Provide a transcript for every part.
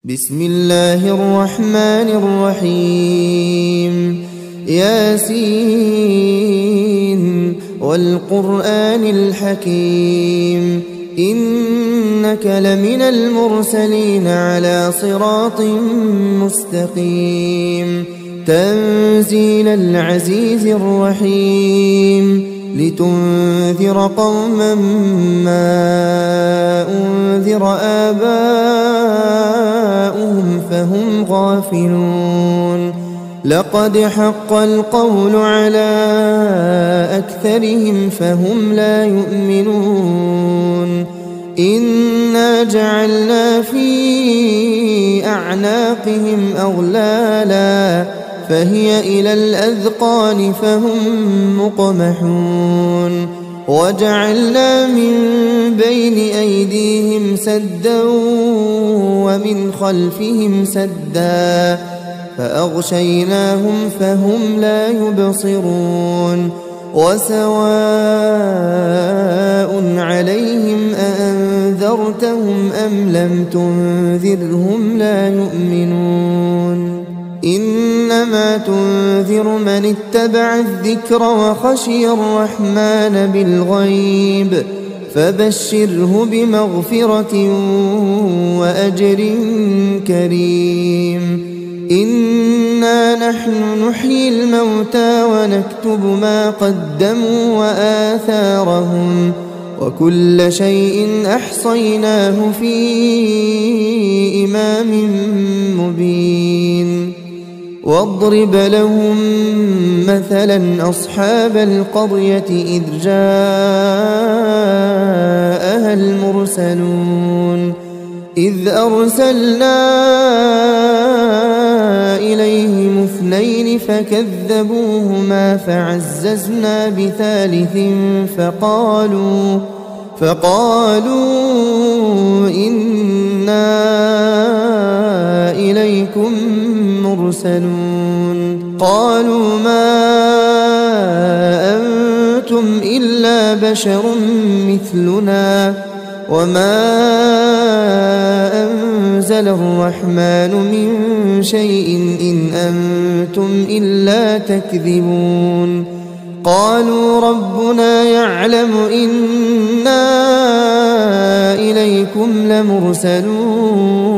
بسم الله الرحمن الرحيم ياسين والقرآن الحكيم إنك لمن المرسلين على صراط مستقيم تنزيل العزيز الرحيم لتنذر قوما ما أنذر آباؤهم فهم غافلون لقد حق القول على أكثرهم فهم لا يؤمنون إنا جعلنا في أعناقهم أغلالا فهي إلى الأذقان فهم مقمحون وجعلنا من بين أيديهم سدا ومن خلفهم سدا فأغشيناهم فهم لا يبصرون وسواء عليهم أأنذرتهم أم لم تنذرهم لا يؤمنون إنما تنذر من اتبع الذكر وخشي الرحمن بالغيب فبشره بمغفرة وأجر كريم إنا نحن نحيي الموتى ونكتب ما قدموا وآثارهم وكل شيء أحصيناه في إمام مبين واضرب لهم مثلا أصحاب القرية إذ جاءها المرسلون إذ أرسلنا إليهم اثنين فكذبوهما فعززنا بثالث فقالوا إنا إليكم مرسلون قالوا ما أنتم إلا بشر مثلنا وما أنزل الرحمن من شيء إن أنتم إلا تكذبون قالوا ربنا يعلم إنا إليكم لمرسلون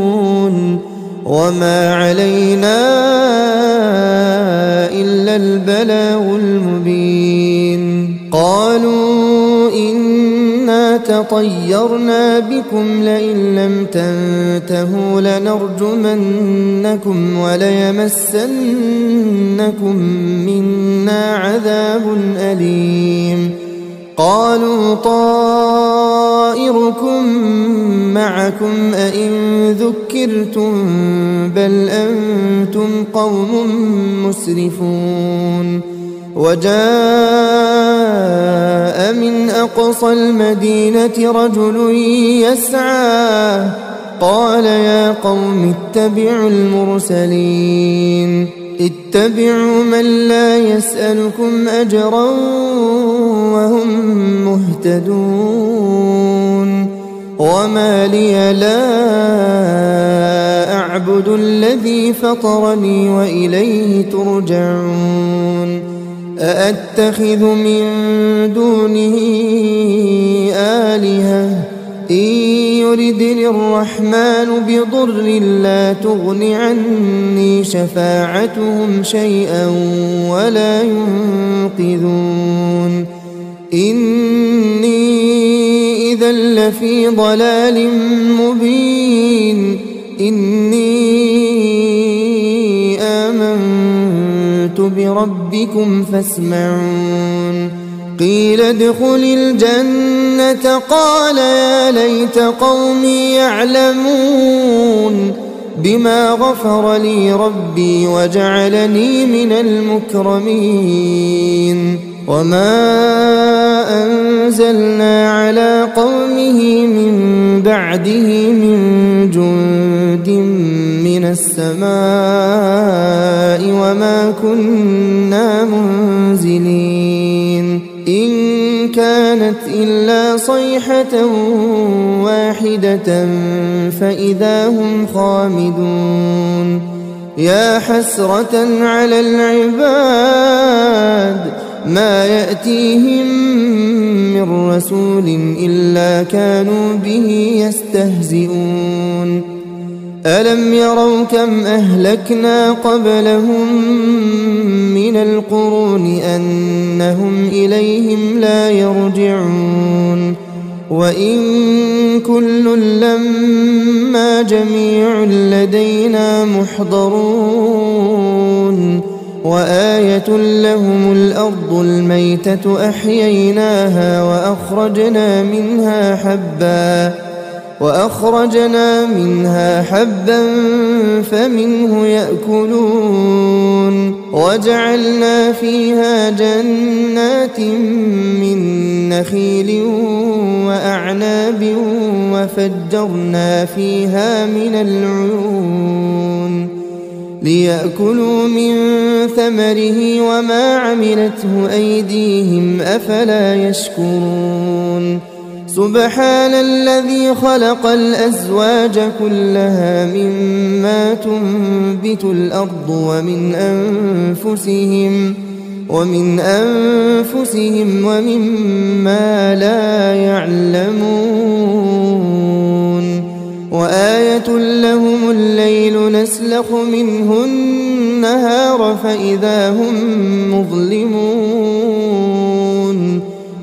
وما علينا إلا البلاغ المبين قالوا إنا تطيرنا بكم لئن لم تنتهوا لنرجمنكم وليمسنكم منا عذاب أليم قالوا طائركم معكم أئن ذكرتم بل أنتم قوم مسرفون وجاء من أقصى المدينة رجل يسعى قال يا قوم اتبعوا المرسلين اتبعوا من لا يسألكم أجرا وهم مهتدون وما لي لا أعبد الذي فطرني وإليه ترجعون أأتخذ من دونه آلهة إن يردني الرحمن بضر لا تغن عني شفاعتهم شيئا ولا ينقذون إني إذا لفي ضلال مبين إني آمنت بربكم فاسمعون قيل ادخل الجنة قال يا ليت قومي يعلمون بما غفر لي ربي وجعلني من المكرمين وما أنزلنا على قومه من بعده من جند من السماء وما كنا منزلين إن كانت إلا صيحة واحدة فإذا هم خامدون يا حسرة على العباد ما يأتيهم من رسول إلا كانوا به يستهزئون ألم يروا كم أهلكنا قبلهم من القرون أنهم إليهم لا يرجعون وإن كل لما جميع لدينا محضرون وآية لهم الأرض الميتة أحييناها وأخرجنا منها حبا فمنه يأكلون وجعلنا فيها جنات من نخيل وأعناب وفجرنا فيها من العيون ليأكلوا من ثمره وما عملته أيديهم أفلا يشكرون سبحان الذي خلق الأزواج كلها مما تنبت الأرض ومن أنفسهم ومما لا يعلمون وآية لهم الليل نسلخ منه النهار فإذا هم مظلمون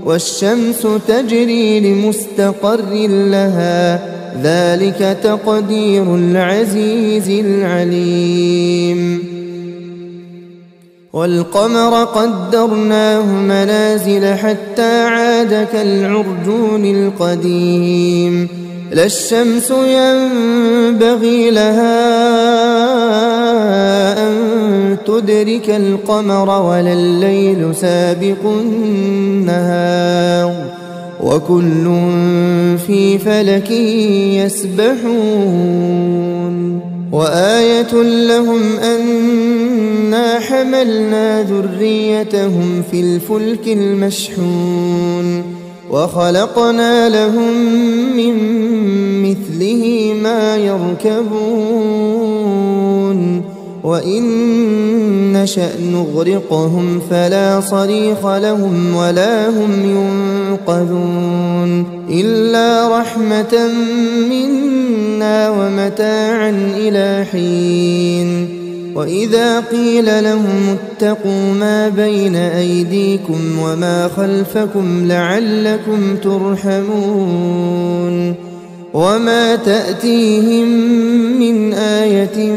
والشمس تجري لمستقر لها ذلك تقدير العزيز العليم والقمر قدرناه منازل حتى عاد كالعرجون القديم لا الشمس ينبغي لها أن تدرك القمر ولا الليل سابق النهار وكل في فلك يسبحون وآية لهم أنا حملنا ذريتهم في الفلك المشحون وخلقنا لهم من مثله ما يركبون وإن نشأ نغرقهم فلا صريخ لهم ولا هم ينقذون إلا رحمة منا ومتاعا إلى حين وإذا قيل لهم اتقوا ما بين أيديكم وما خلفكم لعلكم ترحمون وما تأتيهم من آية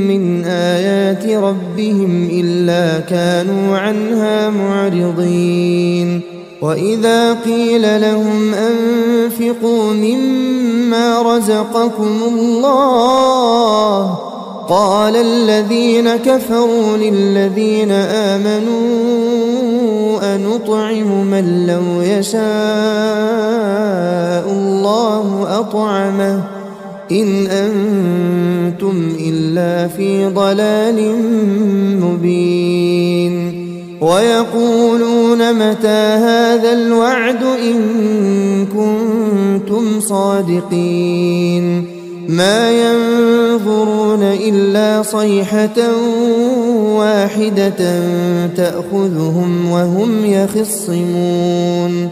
من آيات ربهم إلا كانوا عنها معرضين وإذا قيل لهم أنفقوا مما رزقكم الله قال الذين كفروا للذين آمنوا أنطعم من لو يشاء الله أطعمه إن أنتم إلا في ضلال مبين ويقولون متى هذا الوعد إن كنتم صادقين ما ينظرون إلا صيحة واحدة تأخذهم وهم يخصمون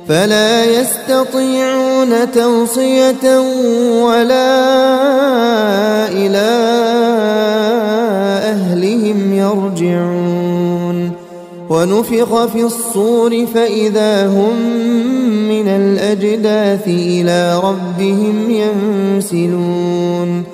فلا يستطيعون توصية ولا إلى أهلهم يرجعون ونفخ في الصور فإذا هم من الأجداث إلى ربهم ينسلون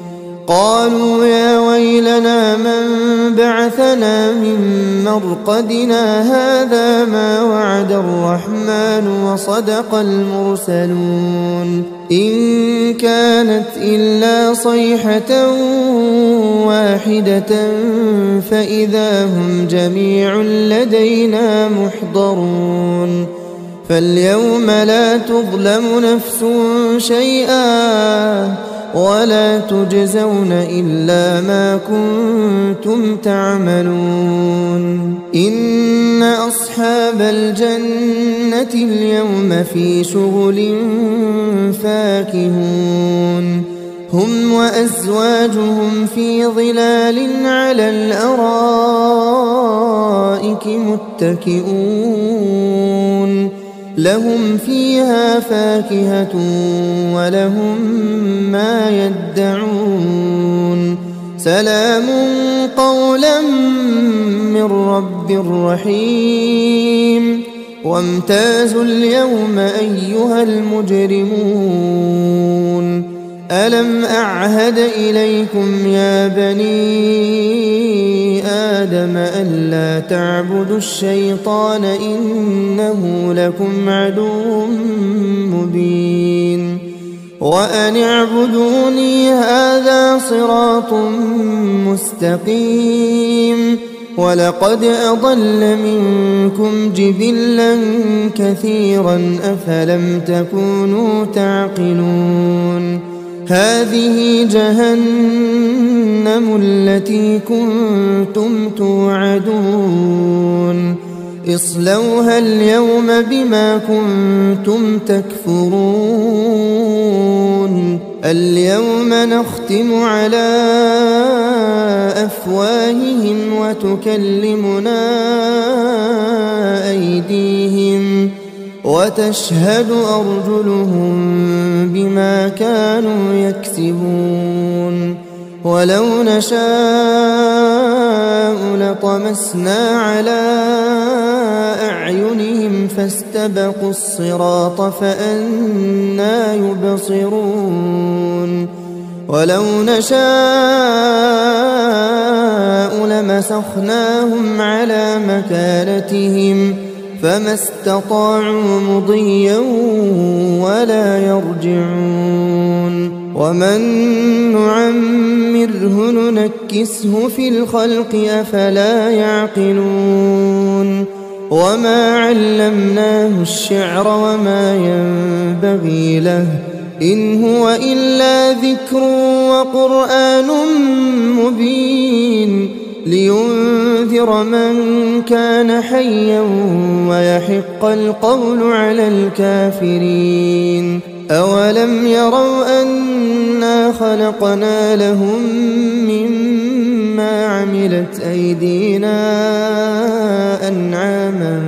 قالوا يا ويلنا من بعثنا من مرقدنا هذا ما وعد الرحمن وصدق المرسلون إن كانت إلا صيحة واحدة فإذا هم جميع لدينا محضرون فاليوم لا تظلم نفس شيئا ولا تجزون إلا ما كنتم تعملون إن أصحاب الجنة اليوم في شغل فاكهون هم وأزواجهم في ظلال على الأرائك متكئون لهم فيها فاكهة ولهم ما يدعون سلام قولا من رب رحيم وامتازوا اليوم أيها المجرمون ألم أعهد إليكم يا بني آدم ألا تعبدوا الشيطان إنه لكم عدو مبين وأن اعبدوني هذا صراط مستقيم ولقد أضل منكم جبلا كثيرا أفلم تكونوا تعقلون هذه جهنم التي كنتم توعدون اصلوها اليوم بما كنتم تكفرون اليوم نختم على أفواههم وتكلمنا أيديهم وتشهد أرجلهم بما كانوا يكسبون ولو نشاء لطمسنا على أعينهم فاستبقوا الصراط فأنى يبصرون ولو نشاء لمسخناهم على مكانتهم فما استطاعوا مضيا ولا يرجعون ومن نعمره ننكسه في الخلق أفلا يعقلون وما علمناه الشعر وما ينبغي له إن هو إلا ذكر وقرآن مبين لينذر من كان حيا ويحق القول على الكافرين أولم يروا أنا خلقنا لهم مما عملت أيدينا أنعاما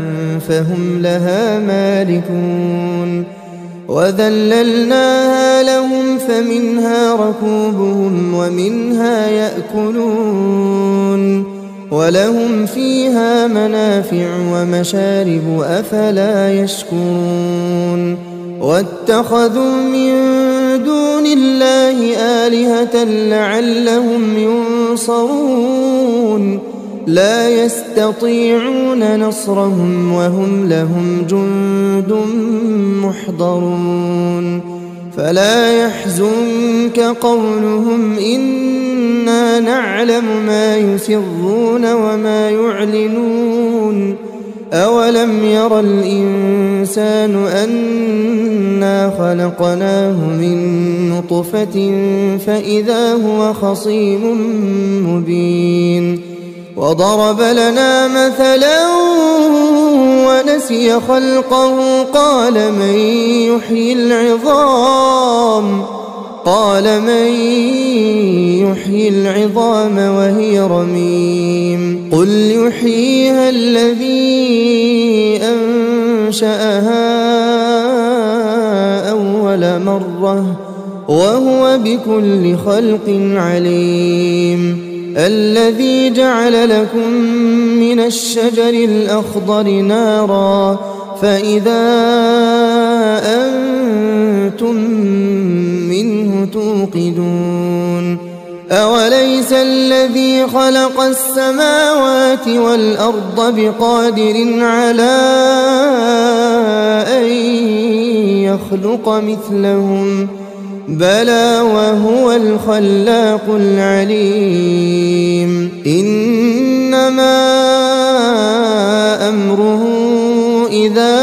فهم لها مالكون وذللناها لهم فمنها ركوبهم ومنها يأكلون ولهم فيها منافع ومشارب أفلا يشكرون واتخذوا من دون الله آلهة لعلهم ينصرون لا يستطيعون نصرهم وهم لهم جند محضرون فلا يحزنك قولهم إنا نعلم ما يسرون وما يعلنون أولم ير الإنسان أنا خلقناه من نطفة فإذا هو خصيم مبين وضرب لنا مثلا ونسي خلقه قال من يحيي العظام وهي رميم قل يحييها الذي أنشأها أول مرة وهو بكل خلق عليم الذي جعل لكم من الشجر الأخضر نارا فإذا أنتم منه توقدون أوليس الذي خلق السماوات والأرض بقادر على أن يخلق مثلهم بلى وهو الخلاق العليم إنما أمره إذا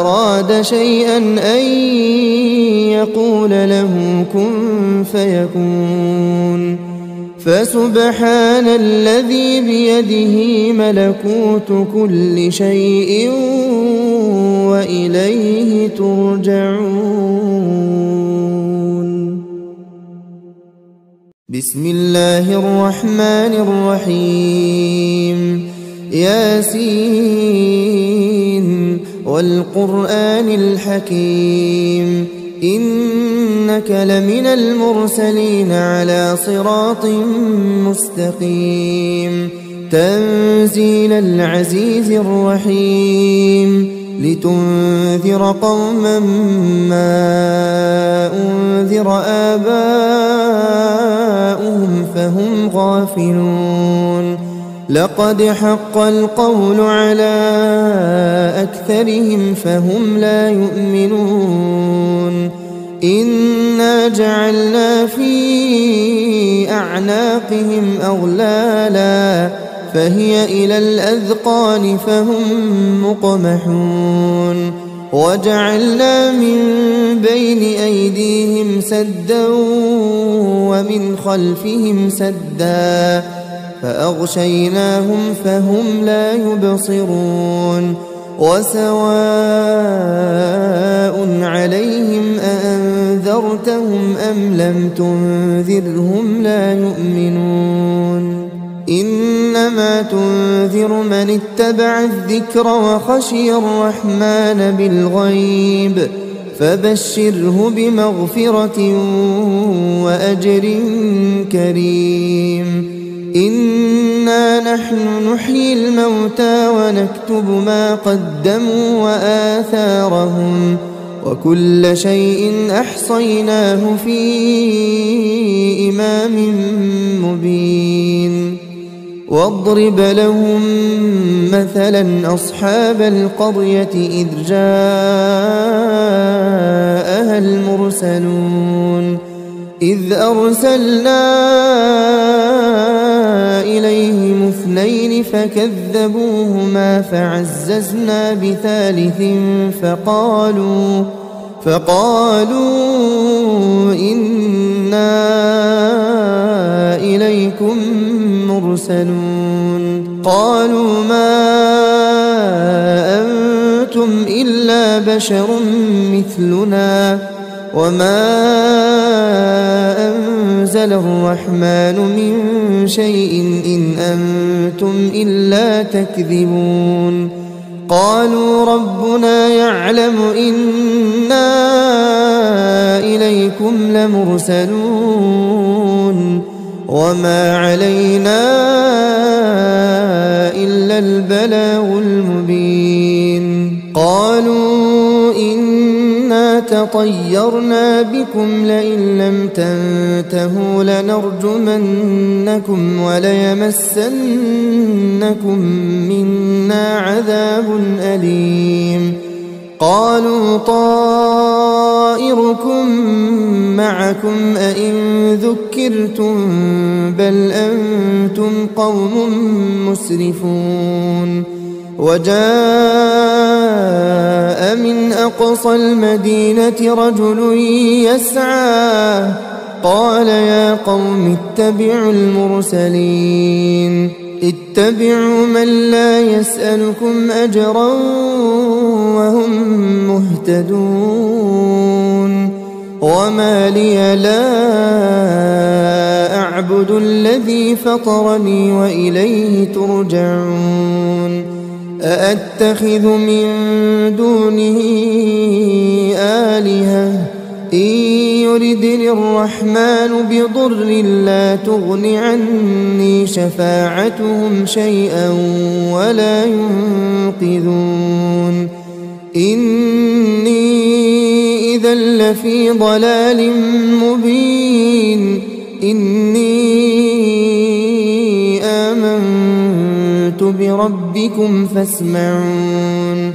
أراد شيئا أن يقول له كن فيكون فسبحان الذي بيده ملكوت كل شيء وإليه ترجعون. بسم الله الرحمن الرحيم. ياسين والقرآن الحكيم إنك لمن المرسلين على صراط مستقيم تنزيل العزيز الرحيم لتنذر قوما ما أنذر آباؤهم فهم غافلون لقد حق القول على أكثرهم فهم لا يؤمنون إنا جعلنا في أعناقهم أغلالا فهي إلى الأذقان فهم مقمحون وجعلنا من بين أيديهم سدا ومن خلفهم سدا فأغشيناهم فهم لا يبصرون وسواء عليهم أأنذرتهم أم لم تنذرهم لا يؤمنون إنما تنذر من اتبع الذكر وخشي الرحمن بالغيب فبشره بمغفرة وأجر كريم إنا نحن نحيي الموتى ونكتب ما قدموا وآثارهم وكل شيء أحصيناه في إمام مبين واضرب لهم مثلا أصحاب القرية إذ جاءها المرسلون إذ أرسلنا إليهم اثنين فكذبوهما فعززنا بثالث فقالوا إنا إليكم مرسلون قالوا ما أنتم إلا بشر مثلنا وما أنزل الرحمن من شيء إن أنتم إلا تكذبون قالوا ربنا يعلم إنا إليكم لمرسلون وما علينا إلا البلاغ المبين قالوا إنا تطيرنا بكم لئن لم تنتهوا لنرجمنكم وليمسنكم منا عذاب أليم قالوا طائركم معكم أئن ذكرتم بل أنتم قوم مسرفون وجاء من أقصى المدينة رجل يسعى قال يا قوم اتبعوا المرسلين اتبعوا من لا يسألكم أجرا وهم مهتدون وما لي لا أعبد الذي فطرني وإليه ترجعون أأتخذ من دونه آلهة إن يردني الرحمن بضر لا تغن عني شفاعتهم شيئا ولا ينقذون إني إذا لفي ضلال مبين إني آمنت بربكم فاسمعون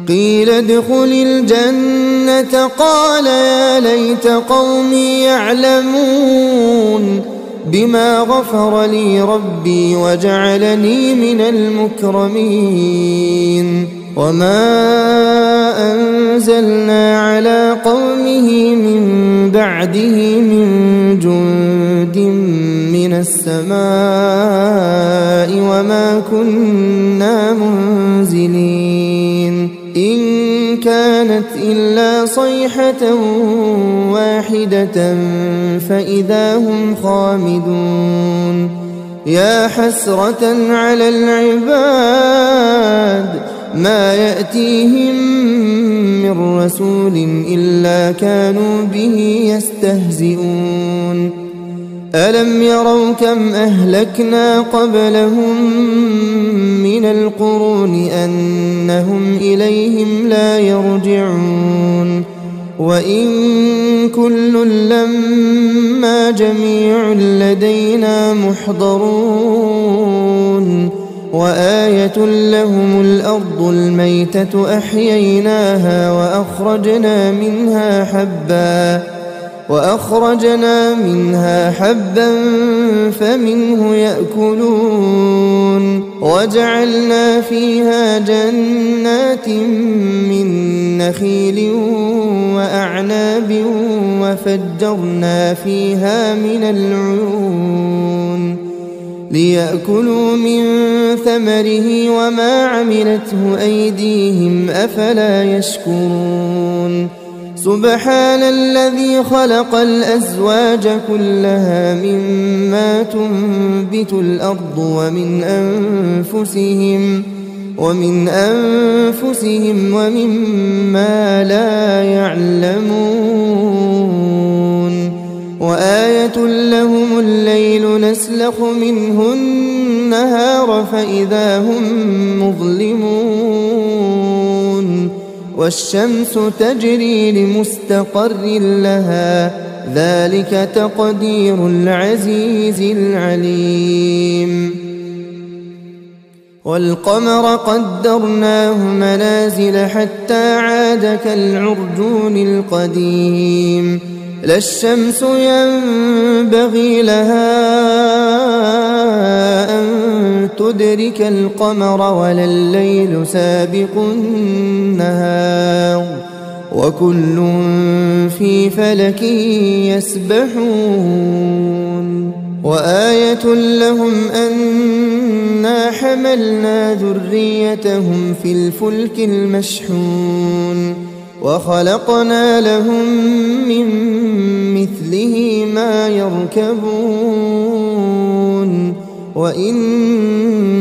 قيل ادخل الجنة قال يا ليت قومي يعلمون بما غفر لي ربي وجعلني من المكرمين وما أنزلنا على قومه من بعده من جند من السماء وما كنا منزلين إن كانت إلا صيحة واحدة فإذا هم خامدون يا حسرة على العباد ما يأتيهم من رسول إلا كانوا به يستهزئون ألم يروا كم أهلكنا قبلهم من القرون أنهم إليهم لا يرجعون وإن كل لما جميع لدينا محضرون وآية لهم الأرض الميتة أحييناها وأخرجنا منها حبا فمنه يأكلون وجعلنا فيها جنات من نخيل وأعناب وفجرنا فيها من العيون ليأكلوا من ثمره وما عملته أيديهم أفلا يشكرون سبحان الذي خلق الأزواج كلها مما تنبت الأرض ومن أنفسهم ومما لا يعلمون وآية لهم الليل نسلخ منه النهار فإذا هم مظلمون والشمس تجري لمستقر لها ذلك تقدير العزيز العليم والقمر قدرناه منازل حتى عاد كالعرجون القديم لا الشمس ينبغي لها أن تدرك القمر ولا الليل سابق النهار وكل في فلك يسبحون وآية لهم أنا حملنا ذريتهم في الفلك المشحون وخلقنا لهم من مثله ما يركبون وإن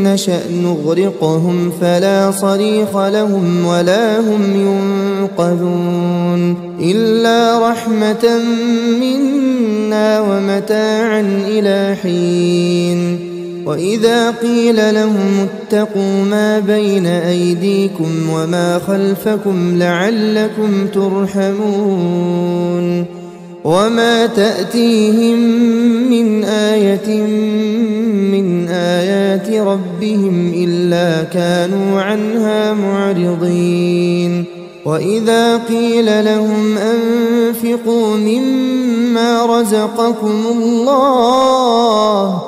نشأ نغرقهم فلا صريخ لهم ولا هم ينقذون إلا رحمة منا ومتاعا إلى حين وإذا قيل لهم اتقوا ما بين أيديكم وما خلفكم لعلكم ترحمون وما تأتيهم من آية من آيات ربهم إلا كانوا عنها معرضين وإذا قيل لهم أنفقوا مما رزقكم الله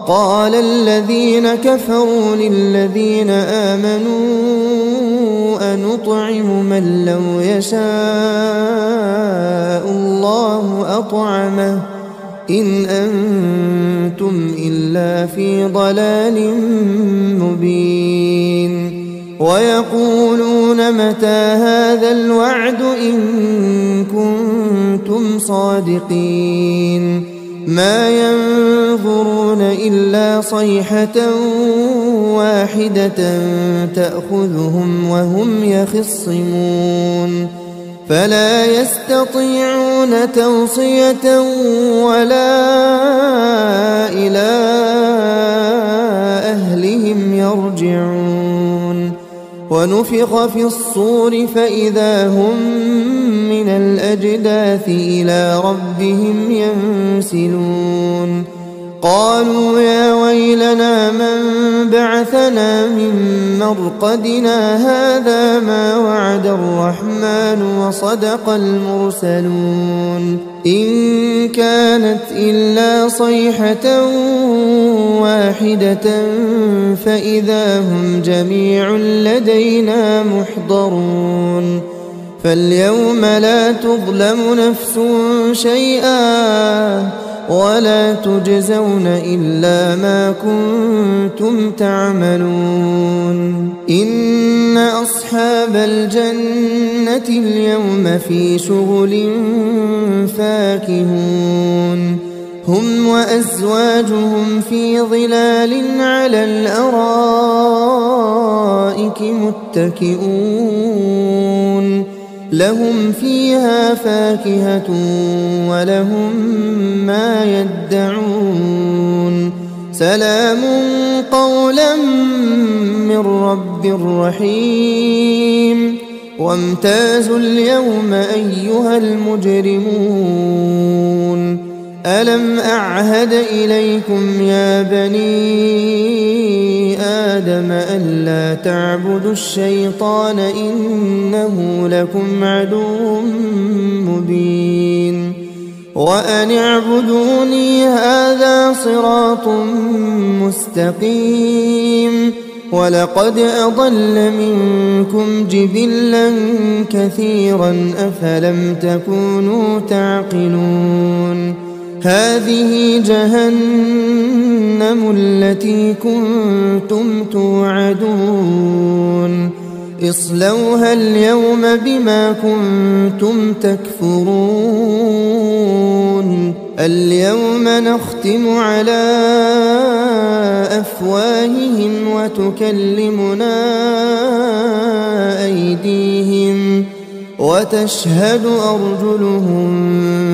قال الذين كفروا للذين آمنوا أنطعم من لو يشاء الله أطعمه إن أنتم إلا في ضلال مبين ويقولون متى هذا الوعد إن كنتم صادقين ما ينظرون إلا صيحة واحدة تأخذهم وهم يخصمون فلا يستطيعون توصية ولا إلى أهلهم يرجعون ونفخ في الصور فإذا هم من الأجداث إلى ربهم ينسلون قالوا يا ويلنا من بعثنا من مرقدنا هذا ما وعد الرحمن وصدق المرسلون إن كانت إلا صيحة واحدة فإذا هم جميع لدينا محضرون فاليوم لا تظلم نفس شيئا ولا تجزون إلا ما كنتم تعملون. إن أصحاب الجنة اليوم في شغل فاكهون هم وأزواجهم في ظلال على الأرائك متكئون لهم فيها فاكهة ولهم ما يدعون سلام قولا من رب رحيم. وامتازوا اليوم أيها المجرمون ألم أعهد إليكم يا بني آدم ألا تعبدوا الشيطان إنه لكم عدو مبين وأن اعبدوني هذا صراط مستقيم. ولقد أضل منكم جبلا كثيرا أفلم تكونوا تعقلون. هذه جهنم التي كنتم توعدون اصلوها اليوم بما كنتم تكفرون. اليوم نختم على أفواههم وتكلمنا أيديهم وتشهد أرجلهم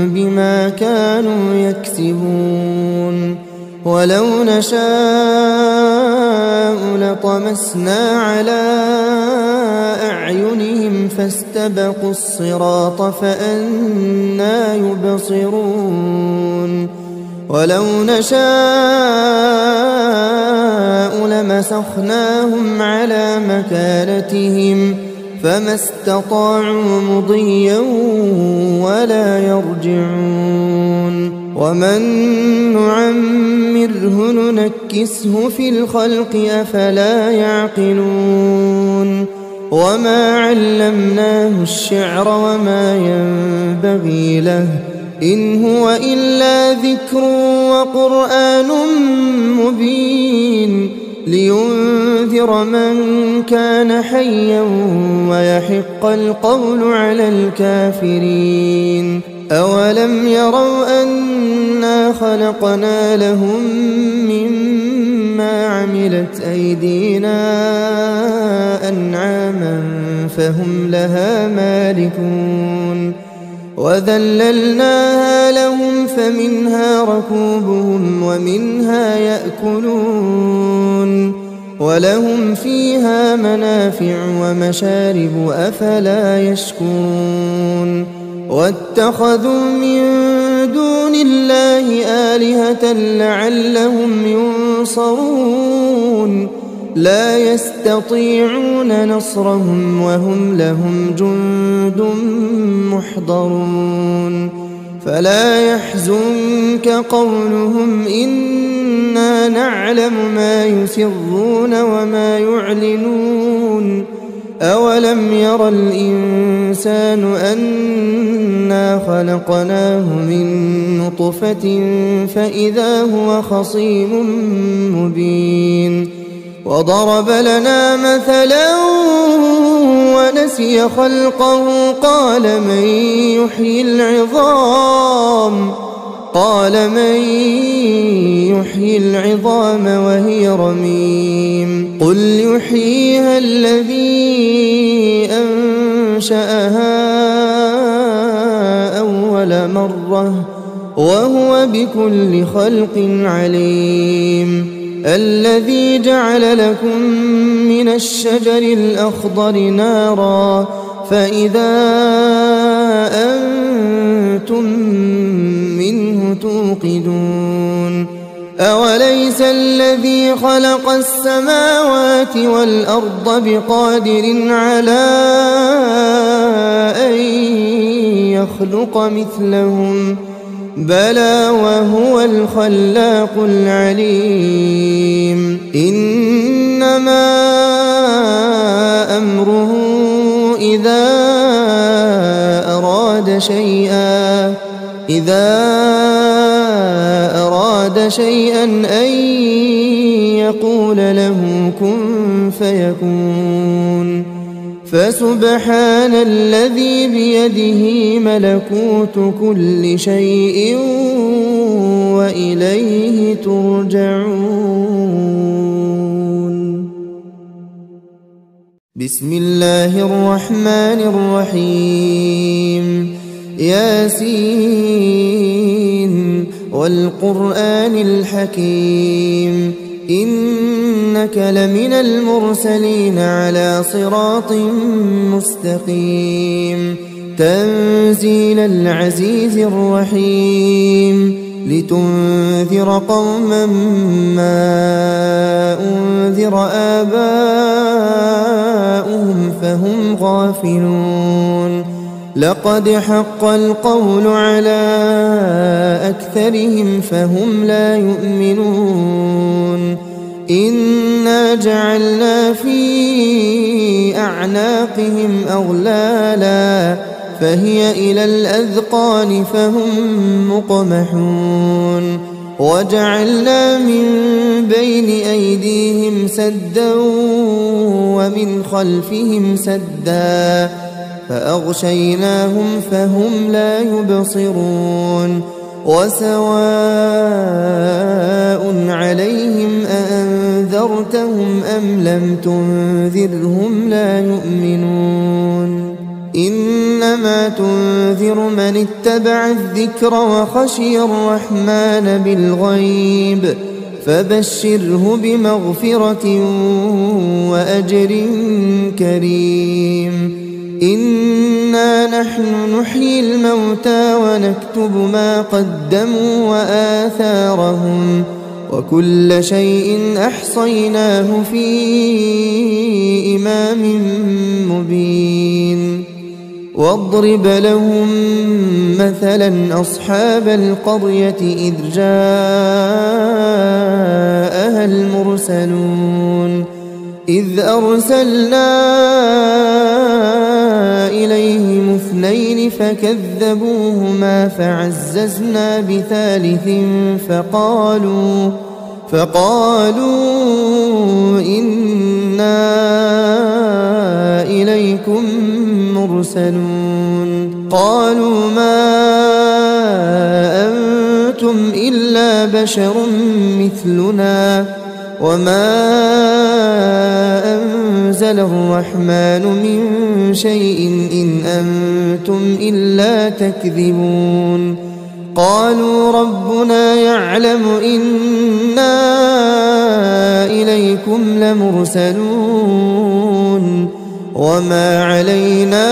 بما كانوا يكسبون. ولو نشاء لطمسنا على أعينهم فاستبقوا الصراط فأنى يبصرون. ولو نشاء لمسخناهم على مكانتهم فما استطاعوا مضيا ولا يرجعون. ومن نعمره ننكسه في الخلق أفلا يعقلون. وما علمناه الشعر وما ينبغي له إن هو إلا ذكر وقرآن مبين لينذر من كان حيا ويحق القول على الكافرين. أولم يروا أنا خلقنا لهم مما عملت أيدينا أنعاما فهم لها مالكون وذللناها لهم فمنها ركوبهم ومنها يأكلون ولهم فيها منافع ومشارب أفلا يشكرون. واتخذوا من دون الله آلهة لعلهم ينصرون لا يستطيعون نصرهم وهم لهم جند محضرون. فلا يحزنك قولهم إنا نعلم ما يسرون وما يعلنون. أولم ير الإنسان أنا خلقناه من نطفة فإذا هو خصيم مبين. وضرب لنا مثلا ونسي خلقه قال من يحيي العظام وهي رميم قل يحييها الذي أنشأها أول مرة وهو بكل خلق عليم. الذي جعل لكم من الشجر الأخضر نارا فإذا أنتم منه توقدون. أوليس الذي خلق السماوات والأرض بقادر على أن يخلق مثلهم بلى وهو الخلاق العليم. إنما أمره إذا أراد شيئا أن يقول له كن فيكون. فسبحان الذي بيده ملكوت كل شيء وإليه ترجعون. بسم الله الرحمن الرحيم. ياسين والقرآن الحكيم إنك لمن المرسلين على صراط مستقيم. تنزيل العزيز الرحيم لتنذر قوما ما أنذر آباؤهم فهم غافلون. لقد حق القول على أكثرهم فهم لا يؤمنون. إنا جعلنا في أعناقهم أغلالا فهي إلى الأذقان فهم مقمحون. وجعلنا من بين أيديهم سدا ومن خلفهم سدا فأغشيناهم فهم لا يبصرون. وسواء عليهم أأنذرتهم أم لم تنذرهم لا يؤمنون. إنما تنذر من اتبع الذكر وخشي الرحمن بالغيب فبشره بمغفرة وأجر كريم. إنا نحن نحيي الموتى ونكتب ما قدموا وآثارهم وكل شيء أحصيناه في إمام مبين. واضرب لهم مثلا أصحاب القرية إذ جاءها المرسلون إذ أرسلنا إليهم اثنين فكذبوهما فعززنا بثالث فقالوا إنا إليكم مرسلون. قالوا ما أنتم إلا بشر مثلنا وما أنزل الرحمن من شيء إن أنتم إلا تكذبون. قالوا ربنا يعلم إنا إليكم لمرسلون وما علينا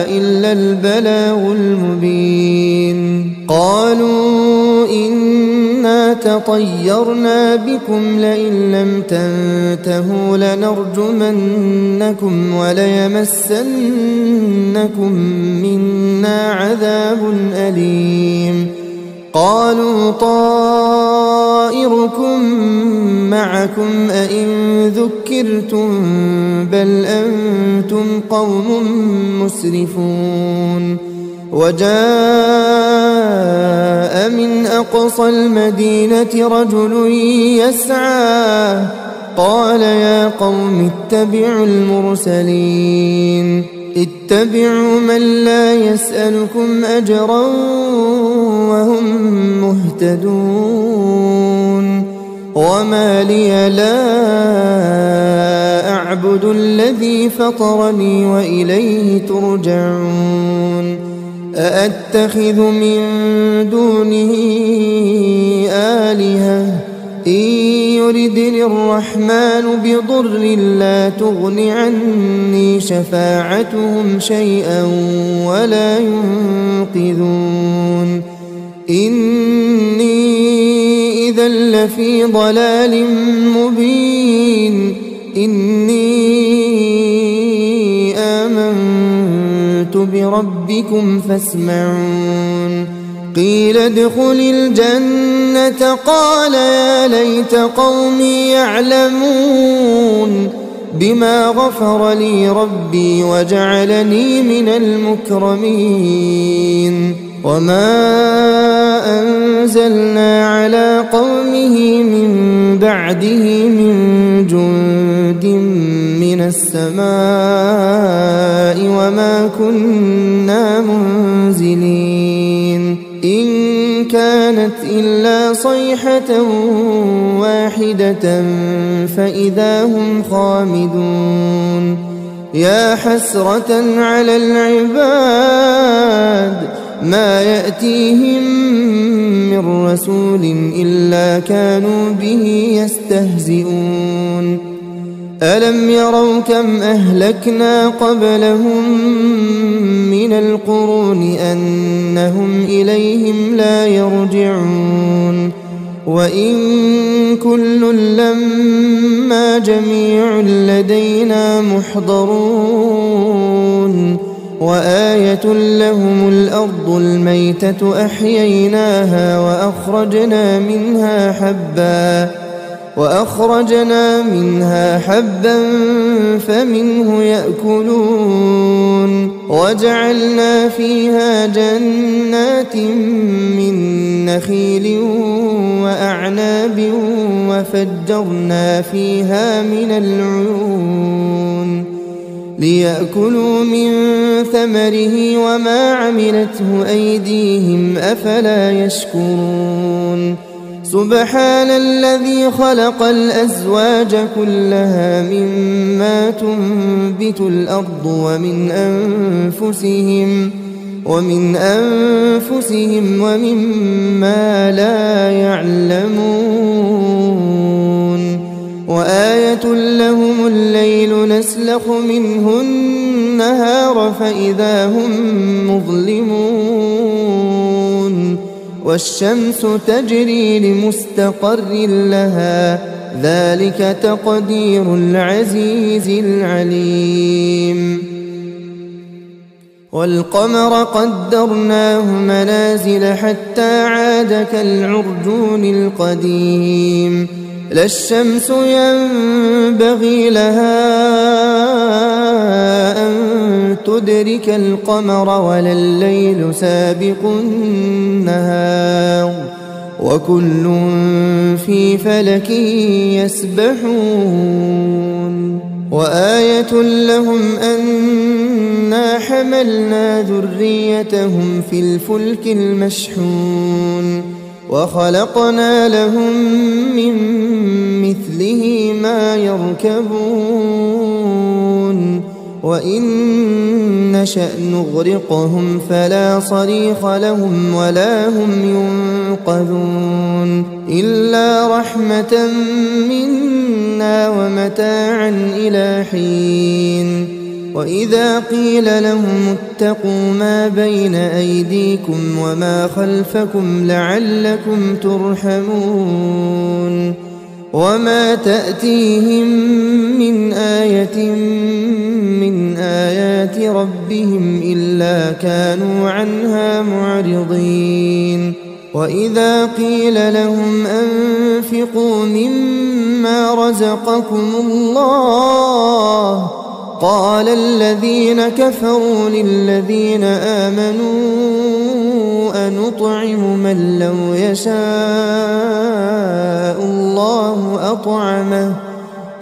إلا البلاغ المبين. قالوا إنا تطيرنا بكم لئن لم تنتهوا لنرجمنكم وليمسنكم منا عذاب أليم. قالوا طائركم معكم أئن ذكرتم بل أنتم قوم مسرفون. وجاء من أقصى المدينة رجل يسعى قال يا قوم اتبعوا المرسلين اتبعوا من لا يسألكم أجرا وهم مهتدون. وما لي لا أعبد الذي فطرني وإليه ترجعون. أأتخذ من دونه آلهة إن يردني الرحمن بضر لا تغن عني شفاعتهم شيئا ولا ينقذون. إني إذا لفي ضلال مبين. إني آمنت بربكم فاسمعون. قيل ادخل الجنة قال يا ليت قومي يعلمون. بما غفر لي ربي وجعلني من المكرمين وما أنزلنا على قومه من بعده من جند من السماء وما كنا منزلين إن كانت إلا صيحة واحدة فإذا هم خامدون يا حسرة على العباد ما يأتيهم من رسول إلا كانوا به يستهزئون ألم يروا كم أهلكنا قبلهم من القرون أنهم إليهم لا يرجعون وإن كل لما جميع لدينا محضرون وآية لهم الأرض الميتة أحييناها وأخرجنا منها حبا فمنه يأكلون وجعلنا فيها جنات من نخيل وأعناب وفجرنا فيها من العيون ليأكلوا من ثمره وما عملته أيديهم أفلا يشكرون سبحان الذي خلق الأزواج كلها مما تنبت الأرض ومن أنفسهم ومما لا يعلمون وآية لهم الليل نسلخ منه النهار فإذا هم مظلمون والشمس تجري لمستقر لها ذلك تقدير العزيز العليم والقمر قدرناه منازل حتى عاد كالعرجون القديم لا الشمس ينبغي لها أن تدرك القمر ولا الليل سابق النهار وكل في فلك يسبحون وآية لهم أنا حملنا ذريتهم في الفلك المشحون وخلقنا لهم من مثله ما يركبون وإن نشأ نغرقهم فلا صريخ لهم ولا هم ينقذون إلا رحمة منا ومتاعا إلى حين وإذا قيل لهم اتقوا ما بين أيديكم وما خلفكم لعلكم ترحمون وما تأتيهم من آية من آيات ربهم إلا كانوا عنها معرضين وإذا قيل لهم أنفقوا مما رزقكم الله قال الذين كفروا للذين آمنوا أنطعم من لو يشاء الله أطعمه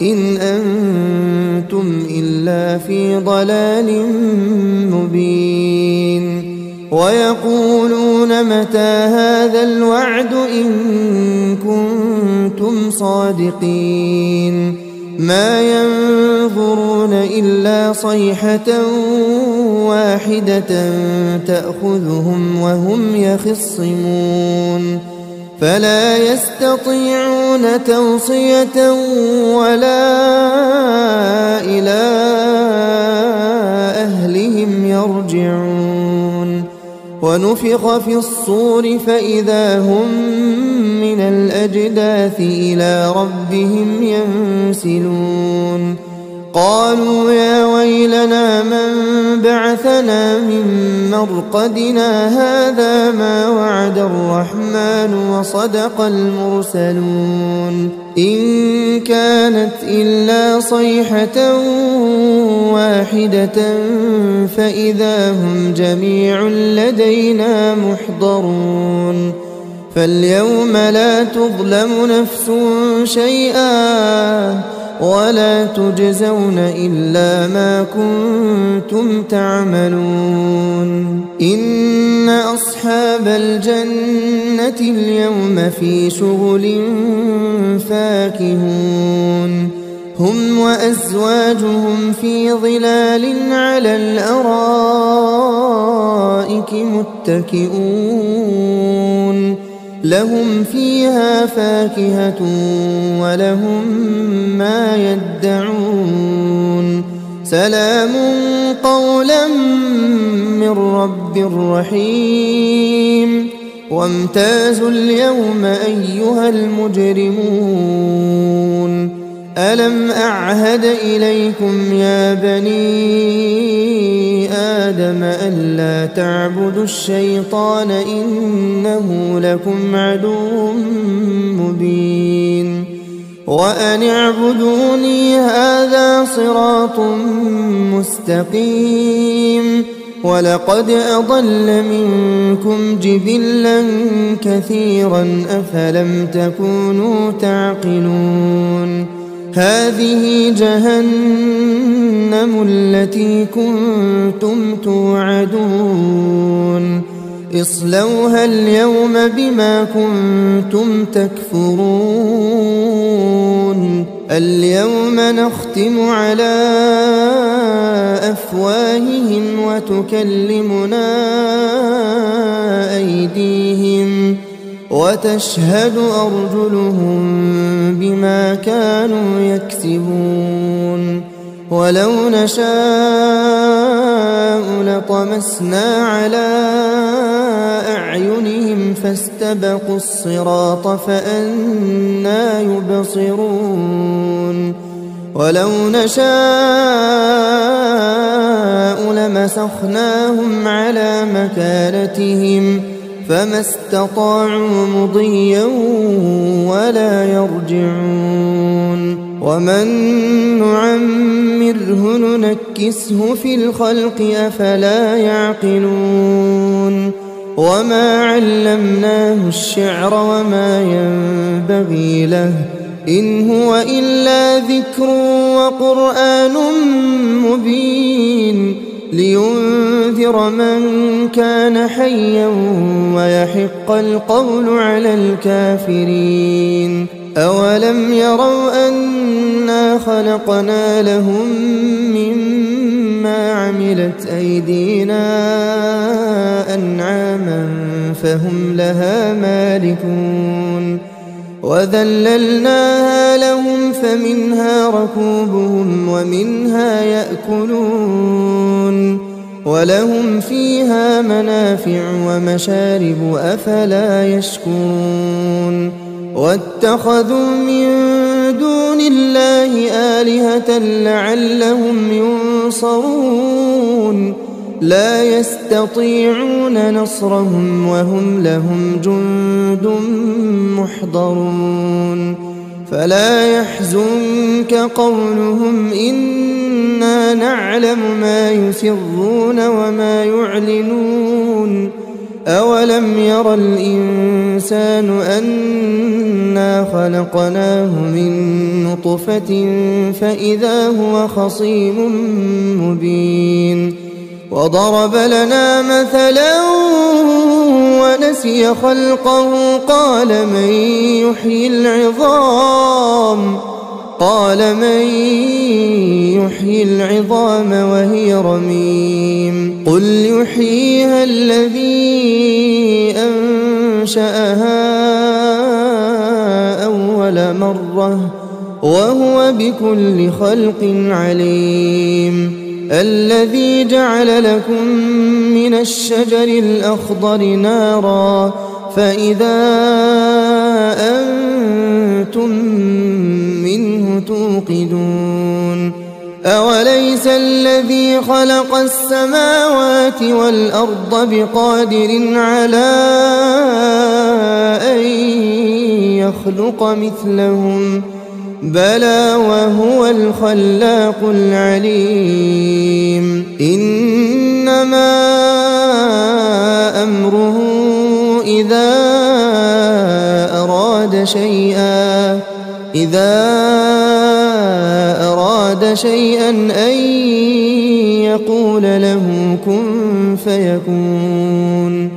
إن أنتم إلا في ضلال مبين ويقولون متى هذا الوعد إن كنتم صادقين ما ينظرون إلا صيحة واحدة تأخذهم وهم يخصمون فلا يستطيعون توصية ولا إلى أهلهم يرجعون ونفخ في الصور فإذا هم من الأجداث إلى ربهم ينسلون قالوا يا ويلنا من بعثنا من مرقدنا هذا ما وعد الرحمن وصدق المرسلون إن كانت إلا صيحة واحدة فإذا هم جميع لدينا محضرون فاليوم لا تظلم نفس شيئا ولا تجزون إلا ما كنتم تعملون إن أصحاب الجنة اليوم في شغل فاكهون هم وأزواجهم في ظلال على الأرائك متكئون لهم فيها فاكهة ولهم ما يدعون سلام قولا من رب رحيم وامتازوا اليوم أيها المجرمون ألم أعهد إليكم يا بني آدم ألا تعبدوا الشيطان إنه لكم عدو مبين وأن اعبدوني هذا صراط مستقيم ولقد أضل منكم جبلا كثيرا أفلم تكونوا تعقلون هذه جهنم التي كنتم توعدون اصلوها اليوم بما كنتم تكفرون اليوم نختم على أفواههم وتكلمنا أيديهم وتشهد أرجلهم بما كانوا يكسبون ولو نشاء لطمسنا على أعينهم فاستبقوا الصراط فأنى يبصرون ولو نشاء لمسخناهم على مكانتهم فما استطاعوا مضيا ولا يرجعون ومن نعمره ننكسه في الخلق أفلا يعقلون وما علمناه الشعر وما ينبغي له إن هو إلا ذكر وقرآن مبين لينذر من كان حيا ويحق القول على الكافرين أولم يروا أنا خلقنا لهم مما عملت أيدينا أنعاما فهم لها مالكون وذللناها لهم فمنها ركوبهم ومنها يأكلون ولهم فيها منافع ومشارب أفلا يشكرون واتخذوا من دون الله آلهة لعلهم ينصرون لا يستطيعون نصرهم وهم لهم جند محضرون فلا يحزنك قولهم إنا نعلم ما يسرون وما يعلنون أولم ير الإنسان أنا خلقناه من نطفة فإذا هو خصيم مبين وضرب لنا مثلا ونسي خلقه قال من يحيي العظام وهي رميم قل يحييها الذي أنشأها أول مرة وهو بكل خلق عليم الذي جعل لكم من الشجر الأخضر نارا فإذا أنتم منه توقدون أوليس الذي خلق السماوات والأرض بقادر على أن يخلق مثلهم بلى وهو الخلاق العليم إنما أمره إذا أراد شيئا أن يقول له كن فيكون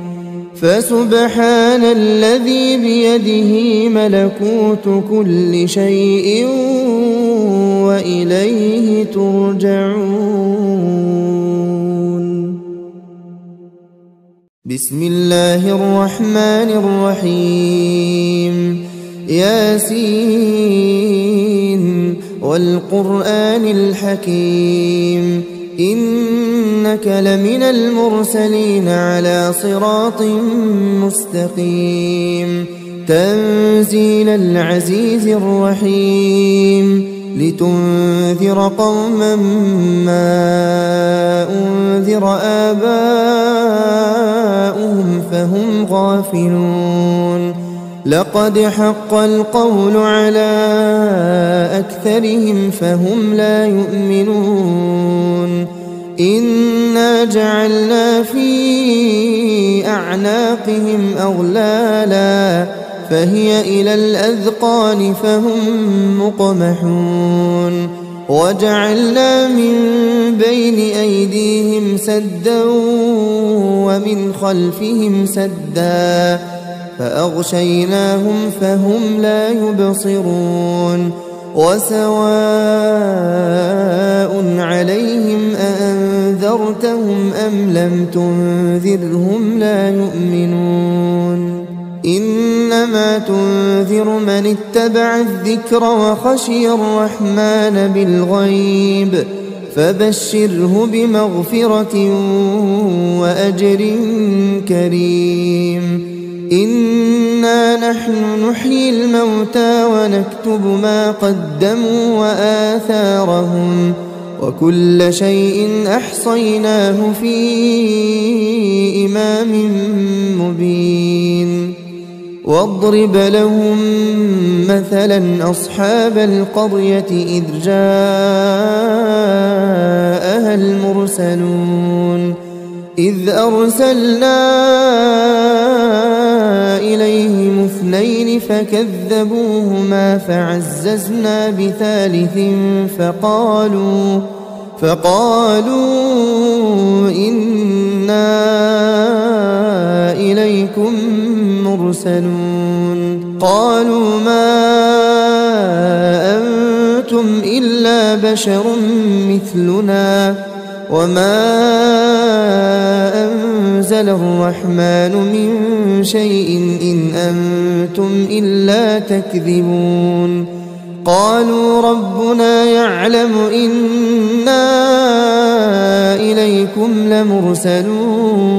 فسبحان الذي بيده ملكوت كل شيء وإليه ترجعون. بسم الله الرحمن الرحيم ياسين والقرآن الحكيم إنك لمن المرسلين على صراط مستقيم تنزيل العزيز الرحيم لتنذر قوما ما أنذر آباؤهم فهم غافلون لقد حق القول على أكثرهم فهم لا يؤمنون إنا جعلنا في أعناقهم أغلالا فهي إلى الأذقان فهم مقمحون وجعلنا من بين أيديهم سدا ومن خلفهم سدا فأغشيناهم فهم لا يبصرون وسواء عليهم أأنذرتهم أم لم تنذرهم لا يؤمنون إنما تنذر من اتبع الذكر وخشي الرحمن بالغيب فبشره بمغفرة وأجر كريم إنا نحن نحيي الموتى ونكتب ما قدموا وآثارهم وكل شيء أحصيناه في إمام مبين واضرب لهم مثلا أصحاب القرية إذ جاءها المرسلون إذ أرسلنا إليهم اثنين فكذبوهما فعززنا بثالث فقالوا إنا إليكم مرسلون قالوا ما أنتم إلا بشر مثلنا وما أنزل الرحمن من شيء إن أنتم إلا تكذبون قالوا ربنا يعلم إنا إليكم لمرسلون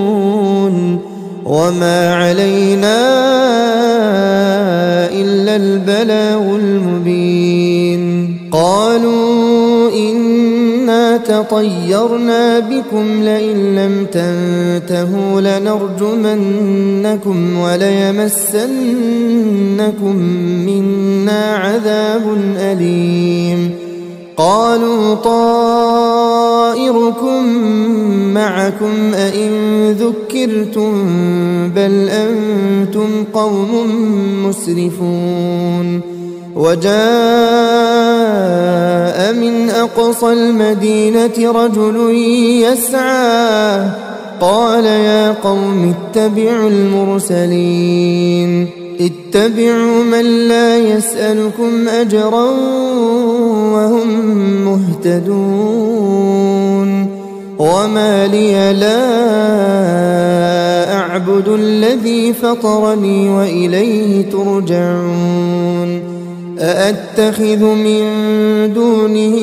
وما علينا إلا البلاغ المبين قالوا إنا تطيرنا بكم لئن لم تنتهوا لنرجمنكم وليمسنكم منا عذاب أليم قالوا طائركم معكم أئن ذكرتم بل أنتم قوم مسرفون وجاء من أقصى المدينة رجل يسعى قال يا قوم اتبعوا المرسلين اتبعوا من لا يسألكم أجرا وهم مهتدون وما لي لا أعبد الذي فطرني وإليه ترجعون أأتخذ من دونه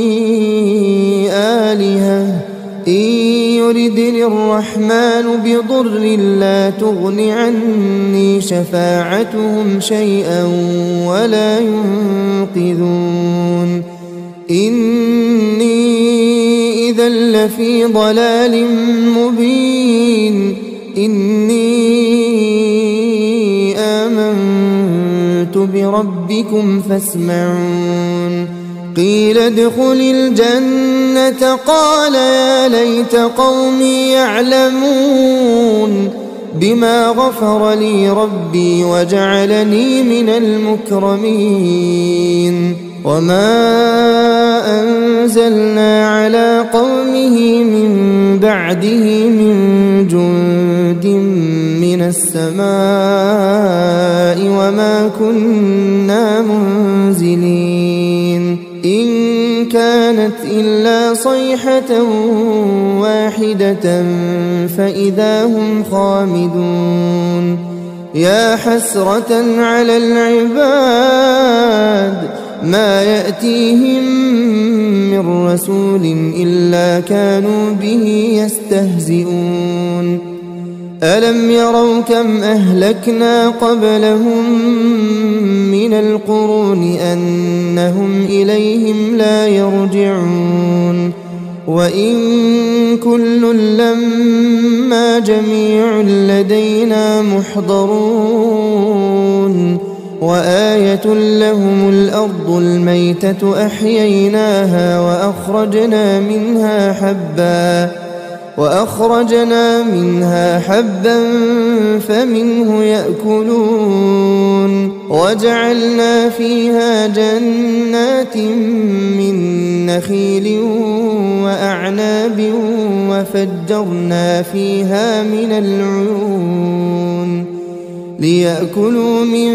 آلهة إن يردني الرحمن بضر لا تغن عني شفاعتهم شيئا ولا ينقذون إني لفي ضلال مبين إني آمنت بربكم فاسمعون قيل ادخل الجنة قال يا ليت قومي يعلمون بما غفر لي ربي وجعلني من المكرمين وما أنزلنا على قومه من بعده من جند من السماء وما كنا منزلين إن كانت إلا صيحة واحدة فإذا هم خامدون يا حسرة على العباد ما يأتيهم من رسول إلا كانوا به يستهزئون ألم يروا كم أهلكنا قبلهم من القرون أنهم إليهم لا يرجعون وإن كل لما جميع لدينا محضرون وآية لهم الأرض الميتة أحييناها وأخرجنا منها حبا فمنه يأكلون وجعلنا فيها جنات من نخيل وأعناب وفجرنا فيها من العيون ليأكلوا من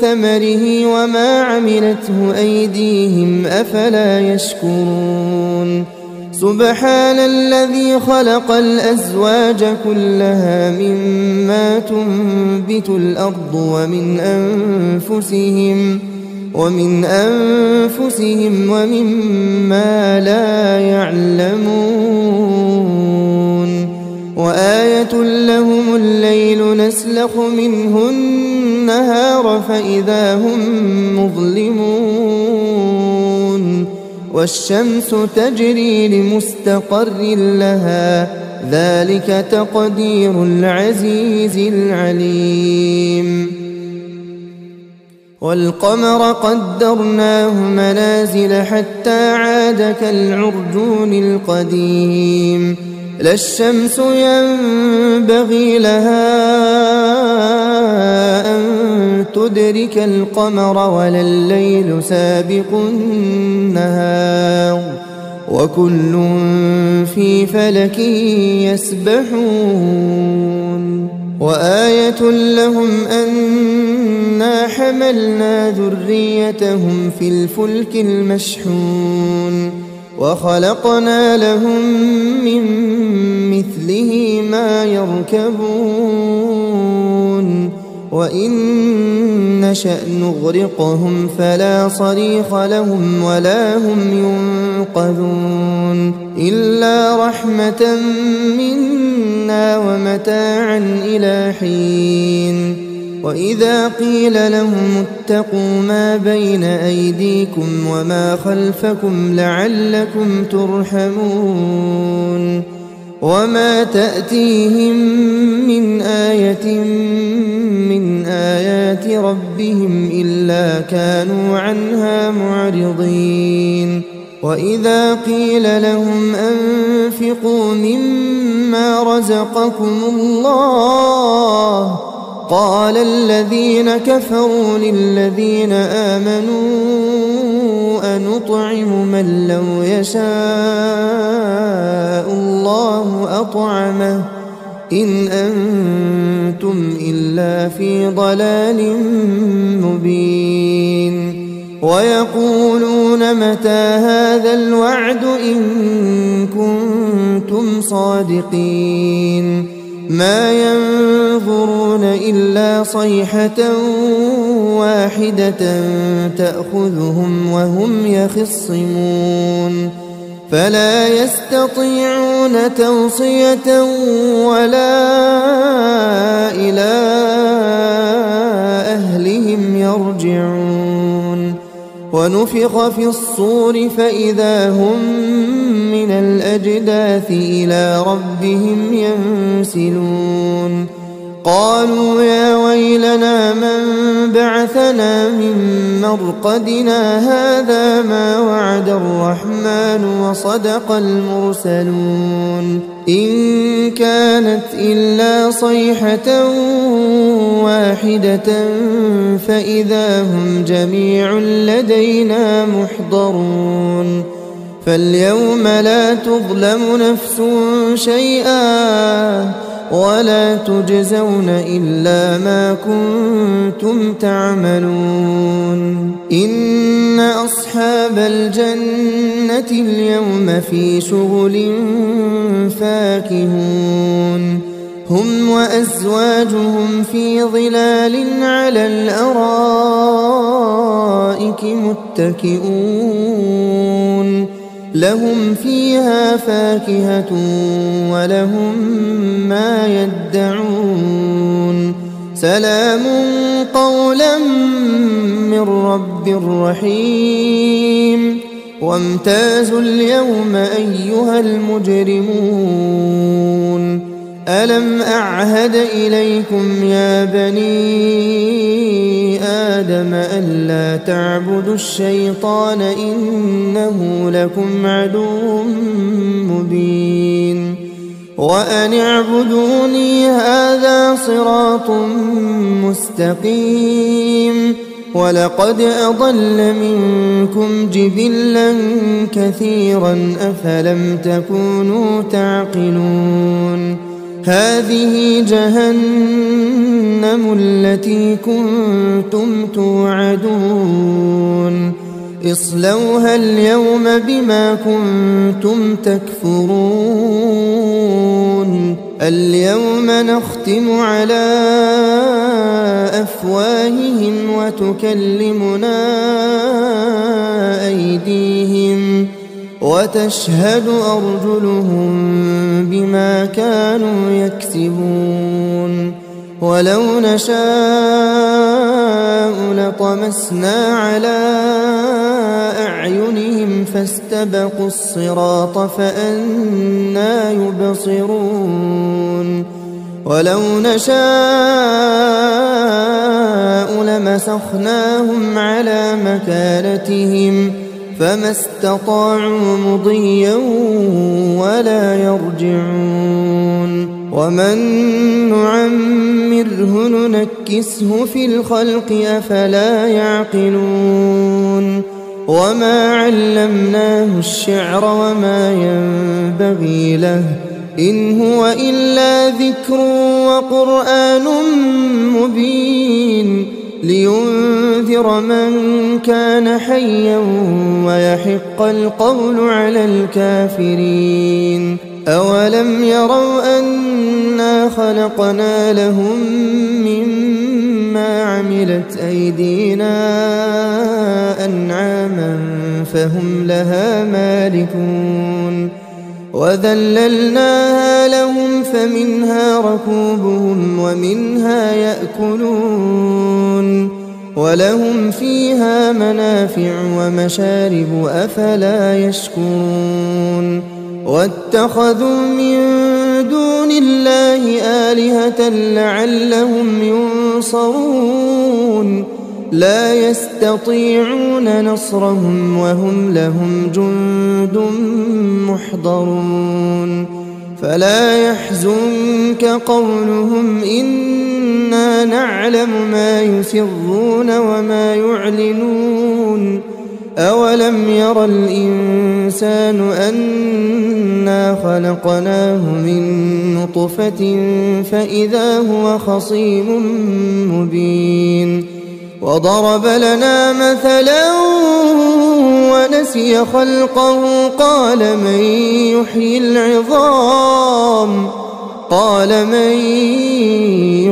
ثمره وما عملته أيديهم أفلا يشكرون سبحان الذي خلق الأزواج كلها مما تنبت الأرض ومن أنفسهم ومما لا يعلمون وآية لهم الليل نسلخ منه النهار فإذا هم مظلمون والشمس تجري لمستقر لها ذلك تقدير العزيز العليم والقمر قدرناه منازل حتى عاد كالعرجون القديم لا الشمس ينبغي لها أن تدرك القمر ولا الليل سابق النهار وكل في فلك يسبحون وآية لهم أنا حملنا ذريتهم في الفلك المشحون وخلقنا لهم من مثله ما يركبون وإن نشأ نغرقهم فلا صريخ لهم ولا هم ينقذون إلا رحمة منا ومتاعا إلى حين وإذا قيل لهم اتقوا ما بين أيديكم وما خلفكم لعلكم ترحمون وما تأتيهم من آية من آيات ربهم إلا كانوا عنها معرضين وإذا قيل لهم أنفقوا مما رزقكم الله قال الذين كفروا للذين آمنوا أنطعم من لو يشاء الله أطعمه إن أنتم إلا في ضلال مبين ويقولون متى هذا الوعد إن كنتم صادقين ما ينظرون إلا صيحة واحدة تأخذهم وهم يخصمون فلا يستطيعون توصية ولا إلى أهلهم يرجعون ونفخ في الصور فإذا هم من من الأجداث إلى ربهم ينسلون قالوا يا ويلنا من بعثنا من مرقدنا هذا ما وعد الرحمن وصدق المرسلون إن كانت إلا صيحة واحدة فإذا هم جميع لدينا محضرون فاليوم لا تظلم نفس شيئا ولا تجزون إلا ما كنتم تعملون إن أصحاب الجنة اليوم في شغل فاكهون هم وأزواجهم في ظلال على الأرائك متكئون لهم فيها فاكهة ولهم ما يدعون سلام قولا من رب رحيم وامتازوا اليوم أيها المجرمون ألم أعهد إليكم يا بني آدم ألا تعبدوا الشيطان إنه لكم عدو مبين وأن اعبدوني هذا صراط مستقيم ولقد أضل منكم جبلا كثيرا أفلم تكونوا تعقلون هذه جهنم التي كنتم توعدون اصلوها اليوم بما كنتم تكفرون اليوم نختم على أفواههم وتكلمنا أيديهم وتشهد أرجلهم بما كانوا يكسبون ولو نشاء لطمسنا على أعينهم فاستبقوا الصراط فأنى يبصرون ولو نشاء لمسخناهم على مكانتهم فما استطاعوا مضيا ولا يرجعون ومن نعمره ننكسه في الخلق أفلا يعقلون وما علمناه الشعر وما ينبغي له إن هو إلا ذكر وقرآن مبين لينذر من كان حيا ويحق القول على الكافرين أولم يروا أنا خلقنا لهم مما عملت أيدينا أنعاما فهم لها مالكون وذللناها لهم فمنها ركوبهم ومنها يأكلون ولهم فيها منافع ومشارب أفلا يشكرون واتخذوا من دون الله آلهة لعلهم ينصرون لا يستطيعون نصرهم وهم لهم جند محضرون فلا يحزنك قولهم إنا نعلم ما يسرون وما يعلنون أولم ير الإنسان أنا خلقناه من نطفة فإذا هو خصيم مبين وضرب لنا مثلا ونسي خلقه قال من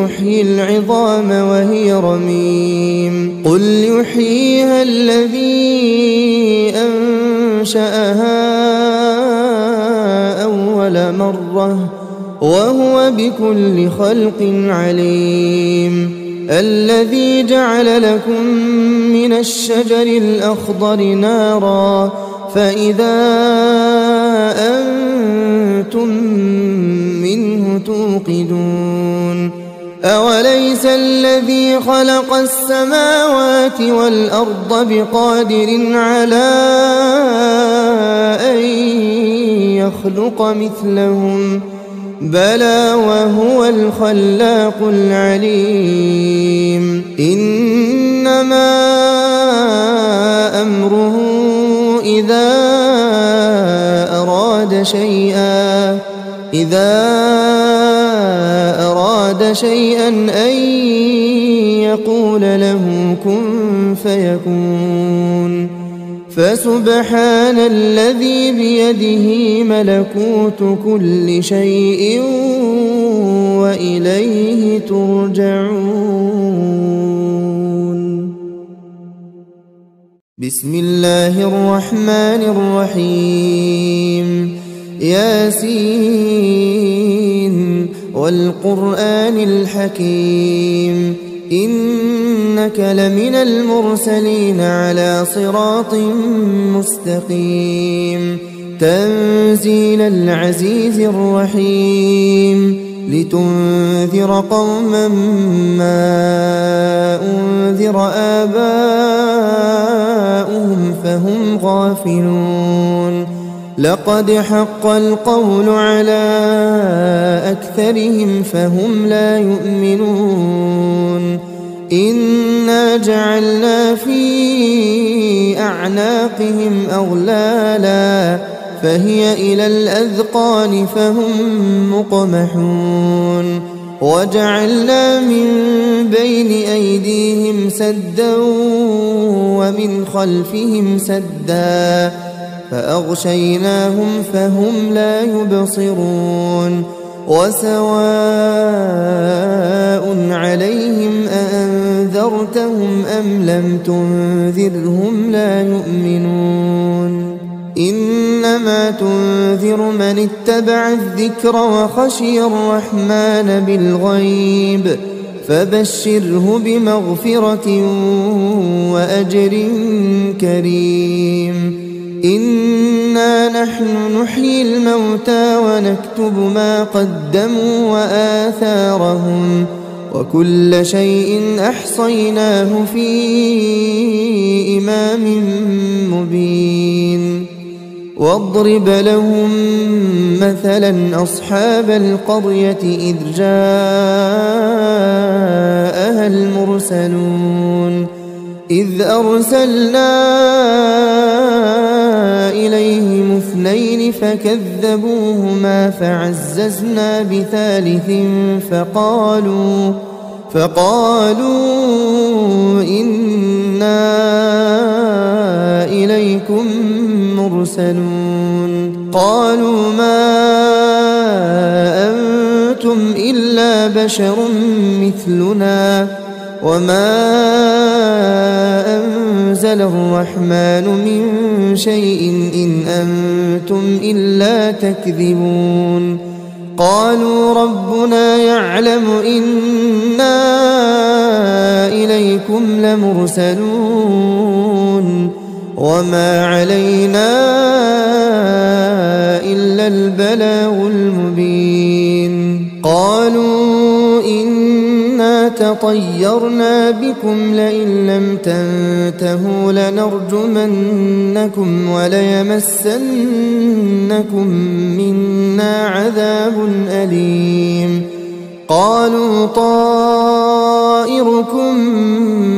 يحيي العظام وهي رميم قل يحييها الذي أنشأها أول مرة وهو بكل خلق عليم الذي جعل لكم من الشجر الأخضر نارا فإذا أنتم منه توقدون أوليس الذي خلق السماوات والأرض بقادر على أن يخلق مثلهم بلى وهو الخلاق العليم إنما أمره إذا أراد شيئا أن يقول له كن فيكون فسبحان الذي بيده ملكوت كل شيء وإليه ترجعون بسم الله الرحمن الرحيم ياسين والقرآن الحكيم إنك لمن المرسلين على صراط مستقيم تنزيل العزيز الرحيم لتنذر قوما ما أنذر آباؤهم فهم غافلون لقد حق القول على أكثرهم فهم لا يؤمنون إنا جعلنا في أعناقهم أغلالا فهي إلى الأذقان فهم مقمحون وجعلنا من بين أيديهم سدا ومن خلفهم سدا فأغشيناهم فهم لا يبصرون وسواء عليهم أأنذرتهم أم لم تنذرهم لا يؤمنون إنما تنذر من اتبع الذكر وخشي الرحمن بالغيب فبشره بمغفرة وأجر كريم إنا نحن نحيي الموتى ونكتب ما قدموا وآثارهم وكل شيء أحصيناه في إمام مبين واضرب لهم مثلا أصحاب القرية إذ جاءها المرسلون إذ أرسلنا إليهم اثنين فكذبوهما فعززنا بثالث فقالوا إنا إليكم مرسلون قالوا ما أنتم إلا بشر مثلنا وما أنزل الرحمن من شيء إن أنتم إلا تكذبون قالوا ربنا يعلم إنا إليكم لمرسلون وما علينا إلا البلاغ المبين قالوا إنا تطيرنا بكم لئن لم تنتهوا لنرجمنكم وليمسنكم منا عذاب أليم قالوا طائركم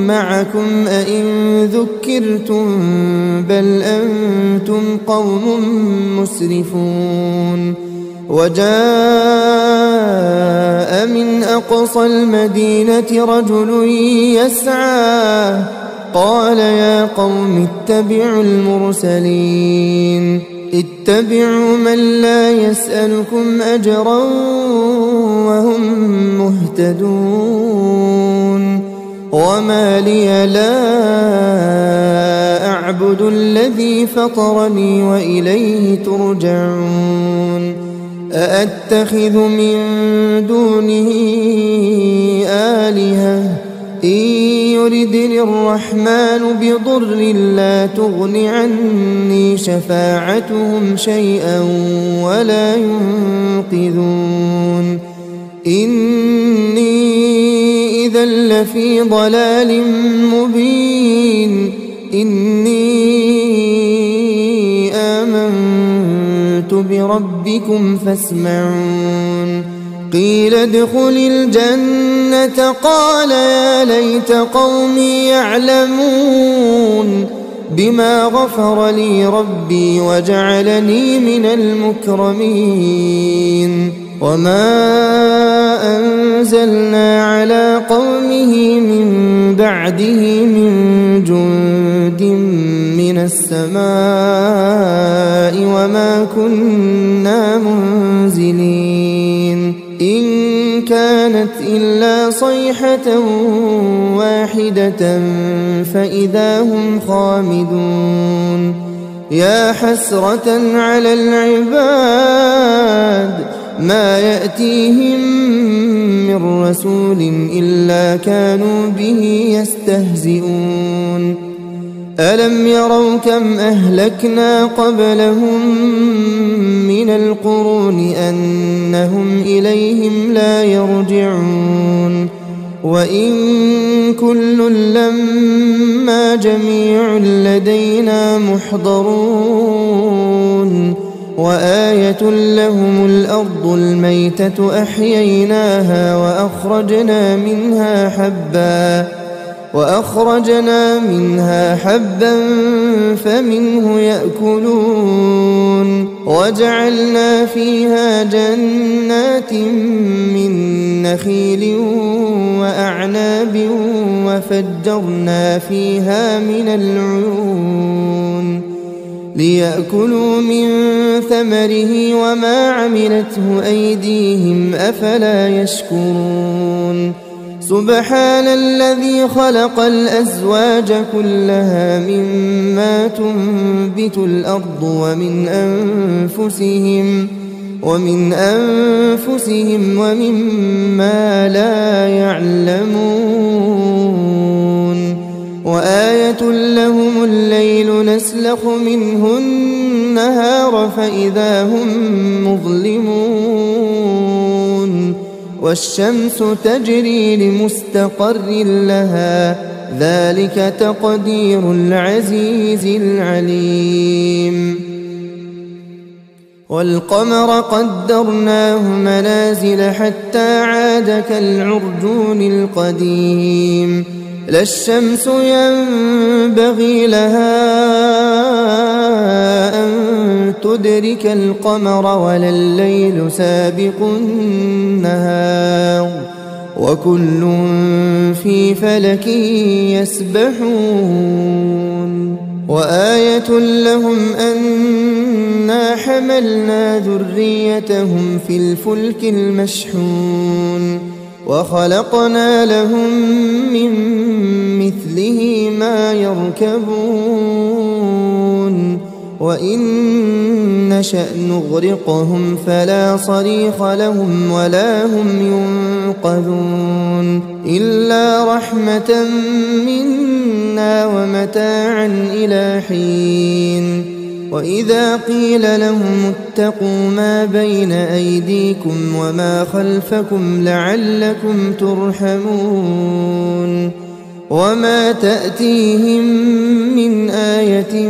معكم أئن ذكرتم بل أنتم قوم مسرفون وجاء من أقصى المدينة رجل يسعى قال يا قوم اتبعوا المرسلين اتبعوا من لا يسألكم أجرا وهم مهتدون وما لي لا أعبد الذي فطرني وإليه ترجعون أأتخذ من دونه آلهة إن يردني الرحمن بضر لا تغن عني شفاعتهم شيئا ولا ينقذون إني إذا لفي ضلال مبين إني آمنت بربكم فاسمعون قيل ادخل الجنة قال يا ليت قومي يعلمون بما غفر لي ربي وجعلني من المكرمين وما أنزلنا على قومه من بعده من جند من السماء وما كنا منزلين إن كانت إلا صيحة واحدة فإذا هم خامدون يا حسرة على العباد ما يأتيهم من رسول إلا كانوا به يستهزئون ألم يروا كم أهلكنا قبلهم من القرون أنهم إليهم لا يرجعون وإن كل لما جميع لدينا محضرون وآية لهم الأرض الميتة أحييناها وأخرجنا منها حبا فمنه يأكلون وجعلنا فيها جنات من نخيل وأعناب وفجرنا فيها من العيون ليأكلوا من ثمره وما عملته أيديهم أفلا يشكرون سبحان الذي خلق الأزواج كلها مما تنبت الأرض ومن أنفسهم ومما لا يعلمون وآية لهم الليل نسلخ منه النهار فإذا هم مظلمون والشمس تجري لمستقر لها ذلك تقدير العزيز العليم والقمر قدرناه منازل حتى عاد كالعرجون القديم لا الشمس ينبغي لها أن تدرك القمر ولا الليل سابق النهار وكل في فلك يسبحون وآية لهم أنا حملنا ذريتهم في الفلك المشحون وخلقنا لهم من مثله ما يركبون وإن نشأ نغرقهم فلا صريخ لهم ولا هم ينقذون إلا رحمة منا ومتاعا إلى حين وإذا قيل لهم اتقوا ما بين أيديكم وما خلفكم لعلكم ترحمون وما تأتيهم من آية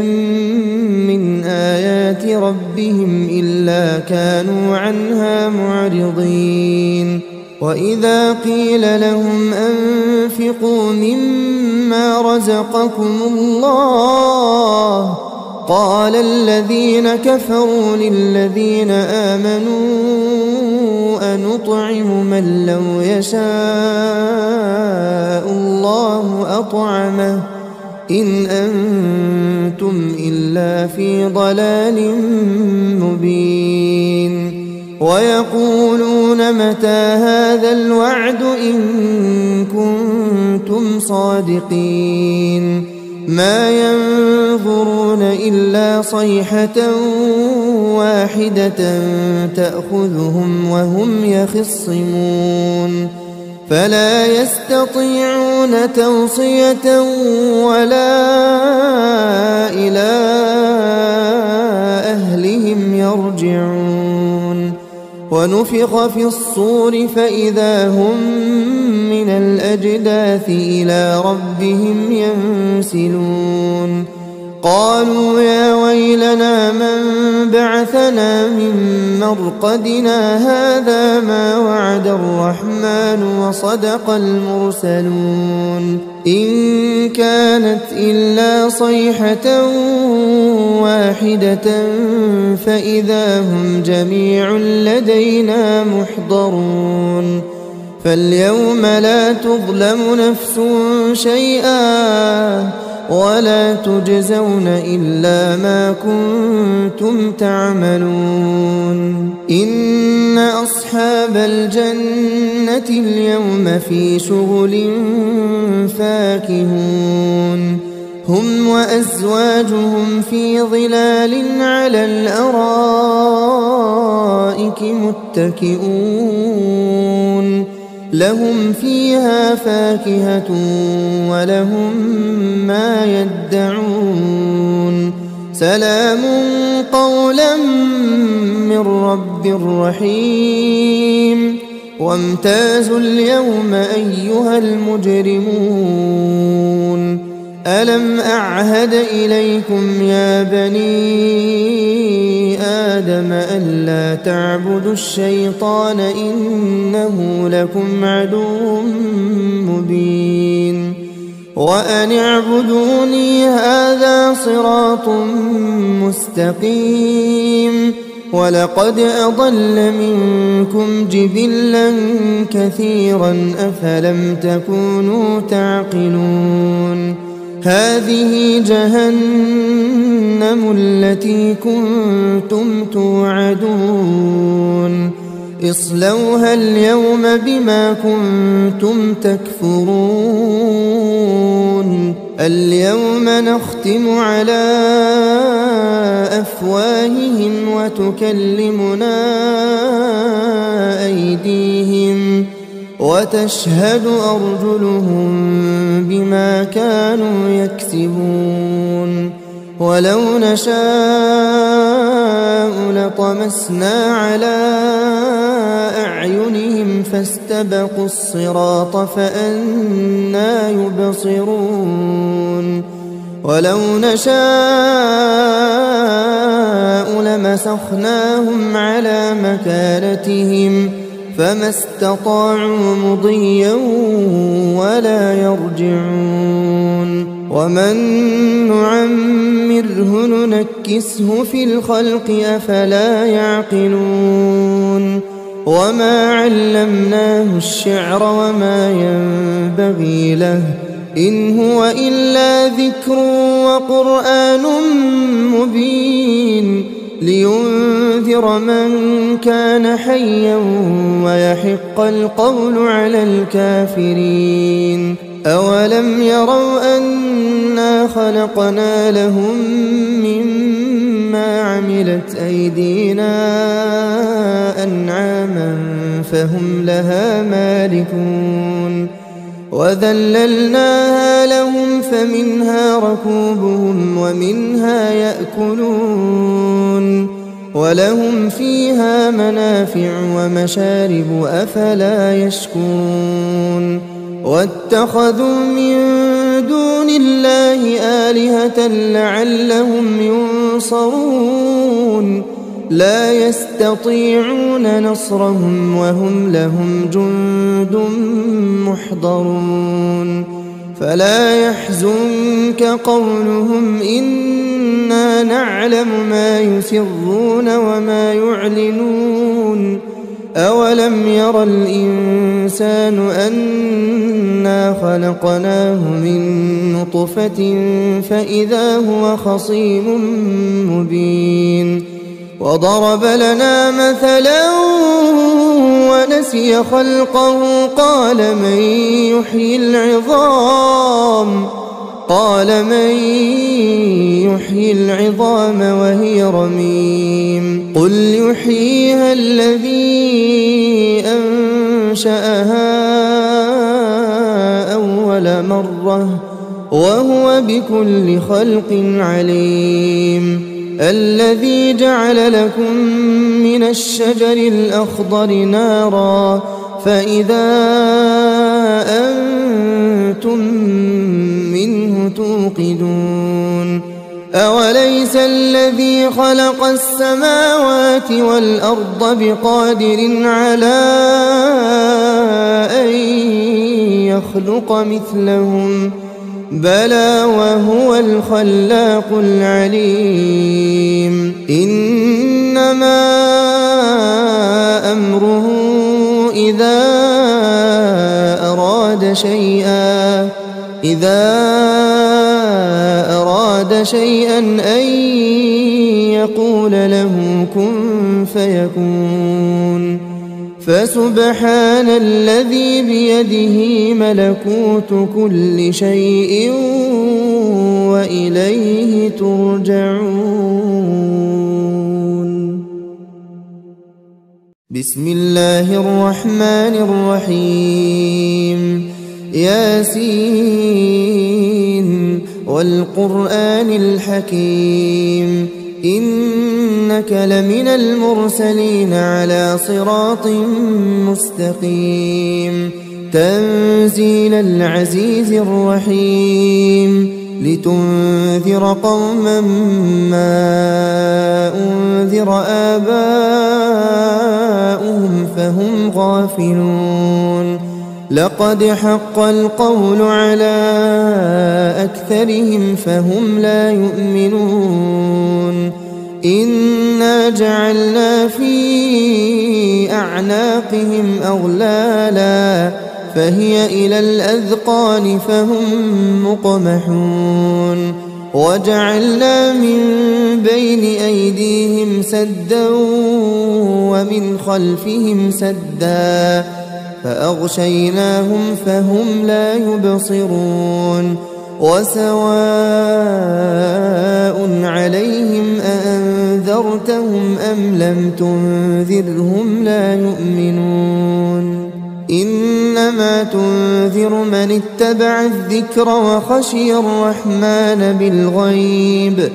من آيات ربهم إلا كانوا عنها معرضين وإذا قيل لهم أنفقوا مما رزقكم الله قال الذين كفروا للذين آمنوا أنطعم من لو يشاء الله أطعمه إن أنتم إلا في ضلال مبين ويقولون متى هذا الوعد إن كنتم صادقين ما ينظرون إلا صيحة واحدة تأخذهم وهم يخصمون فلا يستطيعون توصية ولا إلى أهلهم يرجعون ونفخ في الصور فإذا هم من الأجداث إلى ربهم ينسلون قالوا يا ويلنا من بعثنا من مرقدنا هذا ما وعد الرحمن وصدق المرسلون إن كانت إلا صيحة واحدة فإذا هم جميع لدينا محضرون فاليوم لا تظلم نفس شيئا ولا تجزون إلا ما كنتم تعملون إن أصحاب الجنة اليوم في شغل فاكهون هم وأزواجهم في ظلال على الأرائك متكئون لهم فيها فاكهة ولهم ما يدعون سلام قولا من رب رحيم وامتازوا اليوم أيها المجرمون ألم أعهد إليكم يا بني آدم ألا تعبدوا الشيطان إنه لكم عدو مبين وأن اعبدوني هذا صراط مستقيم ولقد أضل منكم جبلا كثيرا أفلم تكونوا تعقلون هذه جهنم التي كنتم توعدون اصلوها اليوم بما كنتم تكفرون اليوم نختم على أفواههم وتكلمنا أيديهم وتشهد أرجلهم بما كانوا يكسبون ولو نشاء لطمسنا على أعينهم فاستبقوا الصراط فأنى يبصرون ولو نشاء لمسخناهم على مكانتهم فما استطاعوا مضيا ولا يرجعون ومن نعمره ننكسه في الخلق أفلا يعقلون وما علمناه الشعر وما ينبغي له إن هو إلا ذكر وقرآن مبين لينذر من كان حيا ويحق القول على الكافرين أولم يروا أنا خلقنا لهم مما عملت أيدينا أنعاما فهم لها مالكون وذللناها لهم فمنها ركوبهم ومنها يأكلون ولهم فيها منافع ومشارب أفلا يشكرون واتخذوا من دون الله آلهة لعلهم ينصرون لا يستطيعون نصرهم وهم لهم جند محضرون فلا يحزنك قولهم إنا نعلم ما يسرون وما يعلنون أولم ير الإنسان أنا خلقناه من نطفة فإذا هو خصيم مبين وضرب لنا مثلا ونسي خلقه قال من يحيي العظام وهي رميم قل يحييها الذي أنشأها مرة وهو بكل خلق عليم. الذي جعل لكم من الشجر الأخضر نارا فإذا أنتم منه توقدون. أوليس الذي خلق السماوات والأرض بقادر على أن يخلق مثلهم بلى وهو الخلاق العليم. إنما أمره إذا أراد شيئا أن يقول له كن فيكون. فسبحان الذي بيده ملكوت كل شيء وإليه ترجعون. بسم الله الرحمن الرحيم. ياسين والقرآن الحكيم إنك لمن المرسلين على صراط مستقيم. تنزيل العزيز الرحيم لتنذر قوما ما أنذر آباؤهم فهم غافلون. لقد حق القول على أكثرهم فهم لا يؤمنون. إنا جعلنا في أعناقهم أغلالا فهي إلى الأذقان فهم مقمحون. وجعلنا من بين أيديهم سدا ومن خلفهم سدا فأغشيناهم فهم لا يبصرون. وسواء عليهم أأنذرتهم أم لم تنذرهم لا يؤمنون. إنما تنذر من اتبع الذكر وخشي الرحمن بالغيب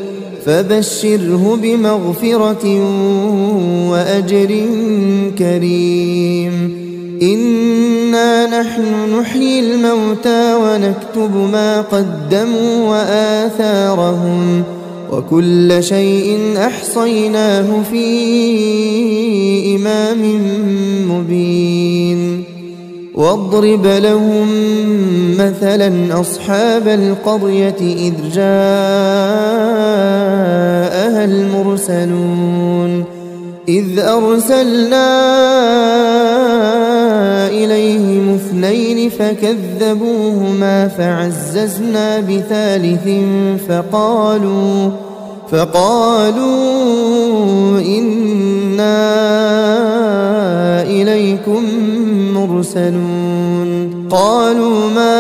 فبشره بمغفرة وأجر كريم. إنا نحن نحيي الموتى ونكتب ما قدموا وآثارهم وكل شيء أحصيناه في إمام مبين. واضرب لهم مثلا أصحاب القرية إذ جاءها المرسلون إذ أرسلنا إليهم اثنين فكذبوهما فعززنا بثالث فقالوا إنا إليكم مرسلون. قالوا ما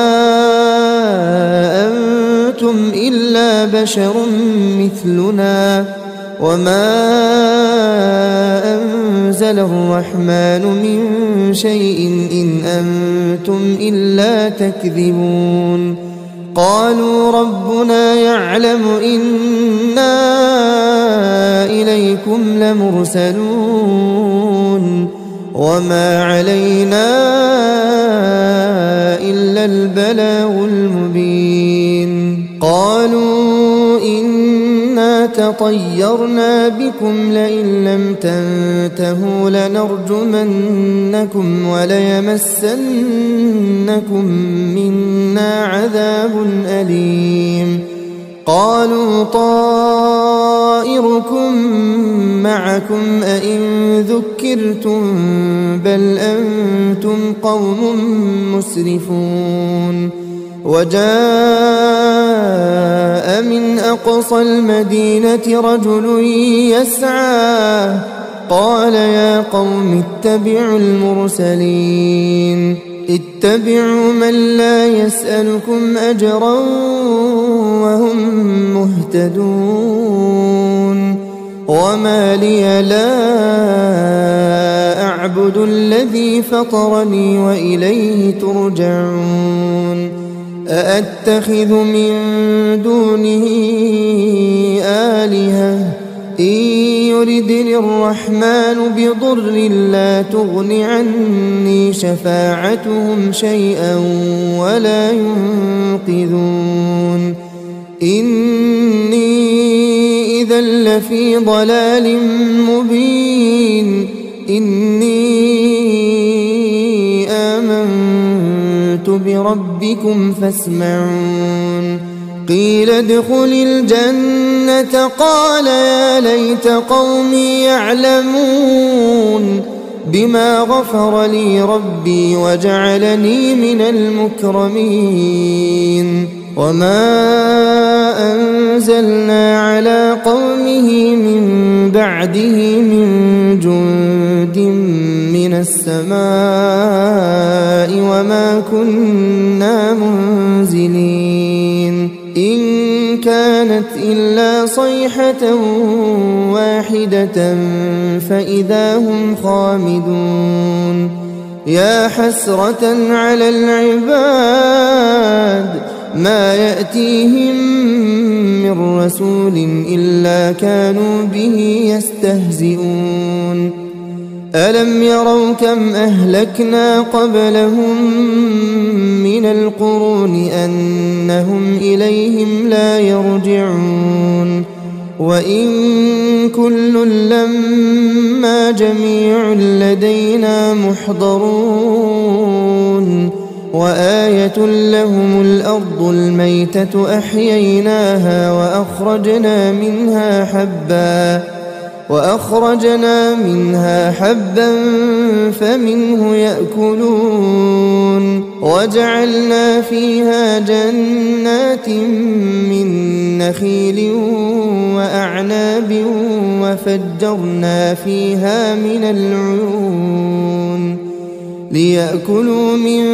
أنتم إلا بشر مثلنا وما أنزل الرحمن من شيء إن أنتم إلا تكذبون. قالوا ربنا يعلم إنا إليكم لمرسلون وما علينا إلا البلاغ المبين. قالوا إنا تطيرنا بكم لئن لم تنتهوا لنرجمنكم وليمسنكم منا عذاب أليم. قالوا طائركم معكم أئن ذكرتم بل أنتم قوم مسرفون. وجاء من أقصى المدينة رجل يسعى قال يا قوم اتبعوا المرسلين اتبعوا من لا يسألكم أجرا وهم مهتدون. وما لي لا أعبد الذي فطرني وإليه ترجعون. أأتخذ من دونه آلهة إن يردني الرحمن بضر لا تغن عني شفاعتهم شيئا ولا ينقذون إني إذا لفي ضلال مبين إني آمنت بربكم فاسمعون قيل ادخل الجنة قال يا ليت قومي يعلمون بما غفر لي ربي وجعلني من المكرمين وما أنزلنا على قومه من بعده من جند من السماء وما كنا منزلين إن كانت إلا صيحة واحدة فإذا هم خامدون يا حسرة على العباد ما يأتيهم من رسول إلا كانوا به يستهزئون ألم يروا كم أهلكنا قبلهم من القرون أنهم إليهم لا يرجعون وإن كل لما جميع لدينا محضرون وآية لهم الأرض الميتة أحييناها وأخرجنا منها حبا فمنه يأكلون وجعلنا فيها جنات من نخيل وأعناب وفجرنا فيها من العيون ليأكلوا من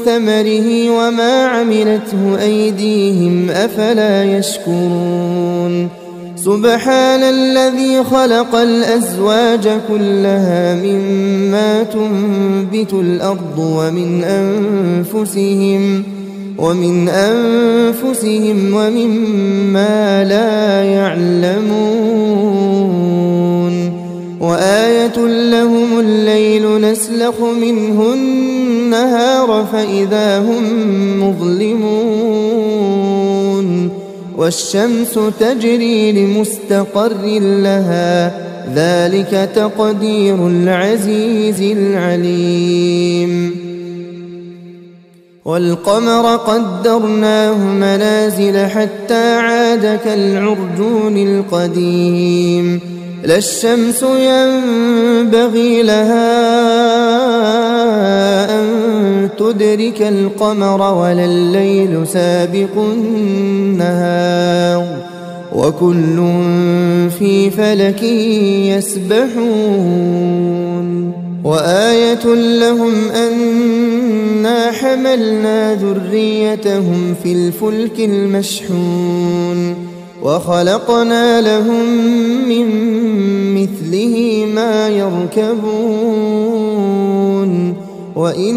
ثمره وما عملته أيديهم أفلا يشكرون سبحان الذي خلق الأزواج كلها مما تنبت الأرض ومن أنفسهم ومما لا يعلمون وآية لهم الليل نسلخ منه النهار فإذا هم مظلمون والشمس تجري لمستقر لها ذلك تقدير العزيز العليم والقمر قدرناه منازل حتى عاد كالعرجون القديم لا الشمس ينبغي لها أن تدرك القمر ولا الليل سابق النهار وكل في فلك يسبحون وآية لهم أنا حملنا ذريتهم في الفلك المشحون وخلقنا لهم من مثله ما يركبون وإن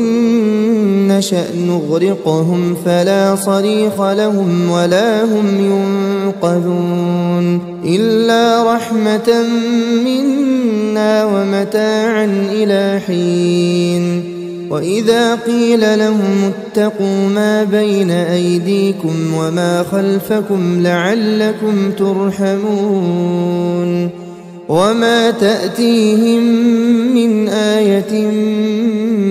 نشأ نغرقهم فلا صريخ لهم ولا هم ينقذون إلا رحمة منا ومتاعا إلى حين وإذا قيل لهم اتقوا ما بين أيديكم وما خلفكم لعلكم ترحمون وما تأتيهم من آية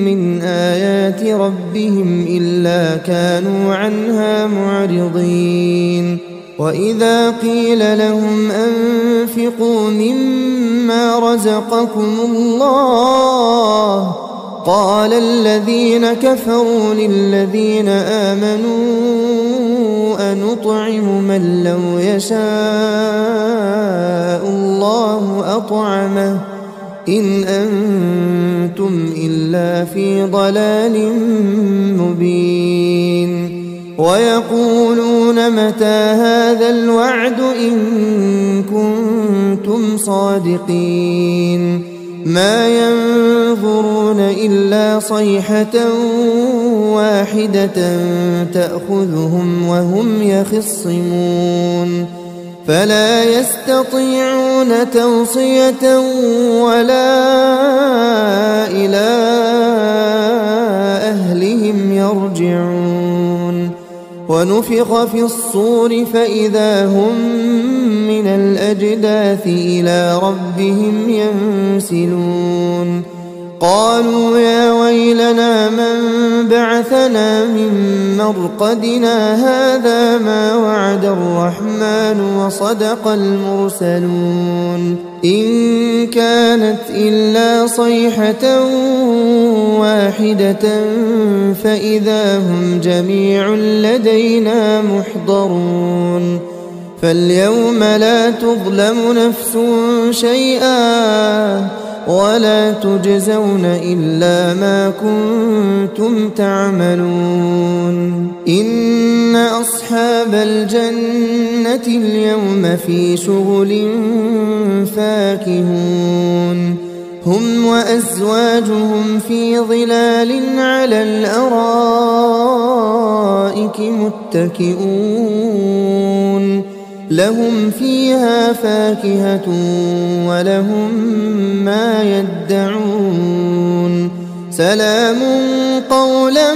من آيات ربهم إلا كانوا عنها معرضين وإذا قيل لهم أنفقوا مما رزقكم الله قال الذين كفروا للذين آمنوا أنطعم من لو يشاء الله أطعمه إن أنتم إلا في ضلال مبين ويقولون متى هذا الوعد إن كنتم صادقين ما ينظرون إلا صيحة واحدة واحدة تأخذهم وهم يخصمون فلا يستطيعون توصية ولا إلى أهلهم يرجعون ونفخ في الصور فإذا هم من الأجداث إلى ربهم ينسلون قالوا يا ويلنا من بعثنا من مرقدنا هذا ما وعد الرحمن وصدق المرسلون إن كانت إلا صيحة واحدة فإذا هم جميع لدينا محضرون فاليوم لا تظلم نفس شيئا ولا تجزون إلا ما كنتم تعملون إن أصحاب الجنة اليوم في شغل فاكهون هم وأزواجهم في ظلال على الأرائك متكئون لهم فيها فاكهة ولهم ما يدعون سلام قولا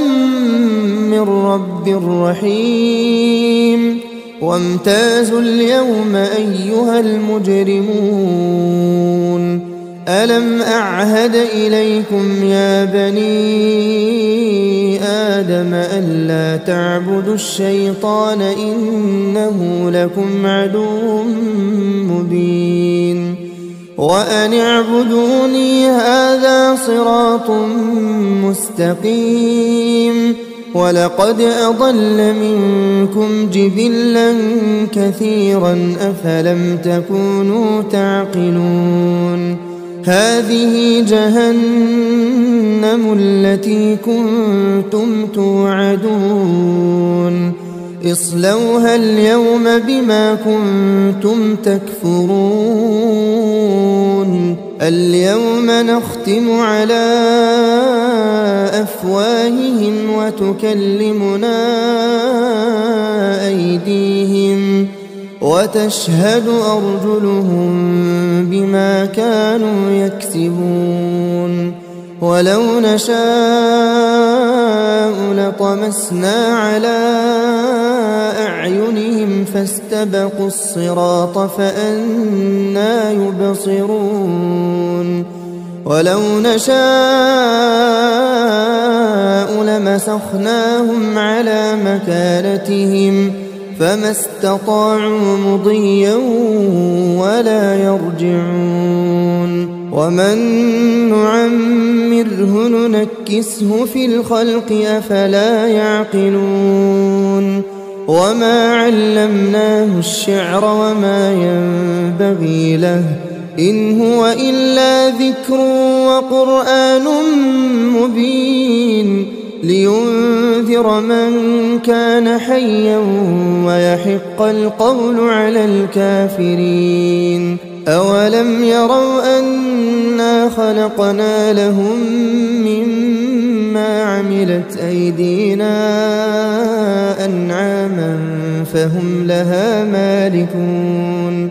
من رب رحيم وامتازوا اليوم أيها المجرمون ألم أعهد إليكم يا بني آدم ألا تعبدوا الشيطان إنه لكم عدو مبين وأن اعبدوني هذا صراط مستقيم ولقد أضل منكم جبلا كثيرا أفلم تكونوا تعقلون هذه جهنم التي كنتم توعدون اصلوها اليوم بما كنتم تكفرون اليوم نختم على أفواههم وتكلمنا أيديهم وتشهد أرجلهم بما كانوا يكسبون ولو نشاء لطمسنا على أعينهم فاستبقوا الصراط فأنى يبصرون ولو نشاء لمسخناهم على مكانتهم فما استطاعوا مضيا ولا يرجعون ومن نعمره ننكسه في الخلق أفلا يعقلون وما علمناه الشعر وما ينبغي له إن هو إلا ذكر وقرآن مبين لينذر من كان حيا ويحق القول على الكافرين أولم يروا أنا خلقنا لهم مما عملت أيدينا أنعاما فهم لها مالكون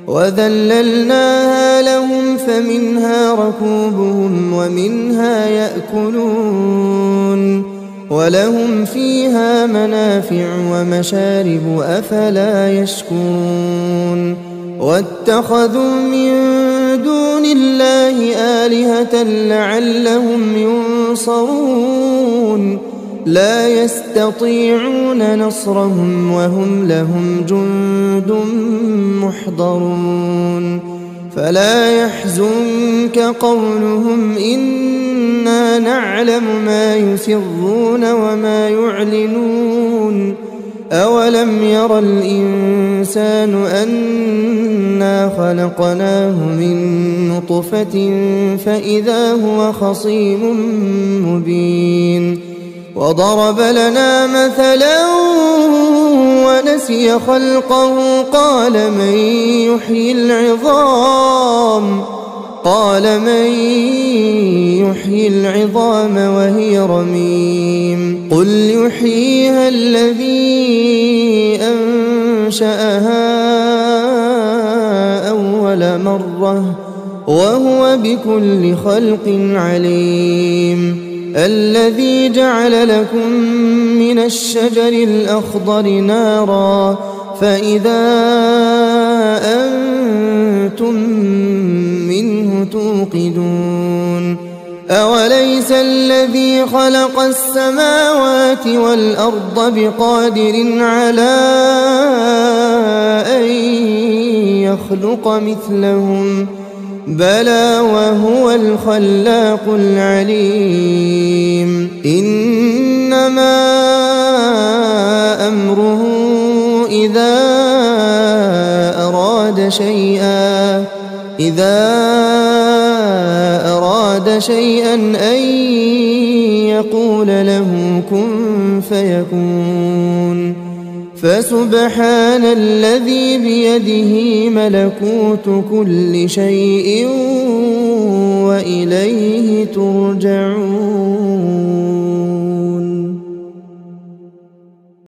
وذللناها لهم فمنها ركوبهم ومنها يأكلون ولهم فيها منافع ومشارب أفلا يشكرون واتخذوا من دون الله آلهة لعلهم ينصرون لا يستطيعون نصرهم وهم لهم جند محضرون فلا يحزنك قولهم إنا نعلم ما يسرون وما يعلنون أولم ير الإنسان أنا خلقناه من نطفة فإذا هو خصيم مبين وضرب لنا مثلا ونسي خلقه قال من يحيي العظام وهي رميم قل يحييها الذي أنشأها أول مرة وهو بكل خلق عليم الذي جعل لكم من الشجر الأخضر نارا فإذا أنتم منه توقدون أوليس الذي خلق السماوات والأرض بقادر على أن يخلق مثلهم بلى وهو الخلاق العليم إنما أمره إذا أراد شيئا أن يقول له كن فيكون فسبحان الذي بيده ملكوت كل شيء وإليه ترجعون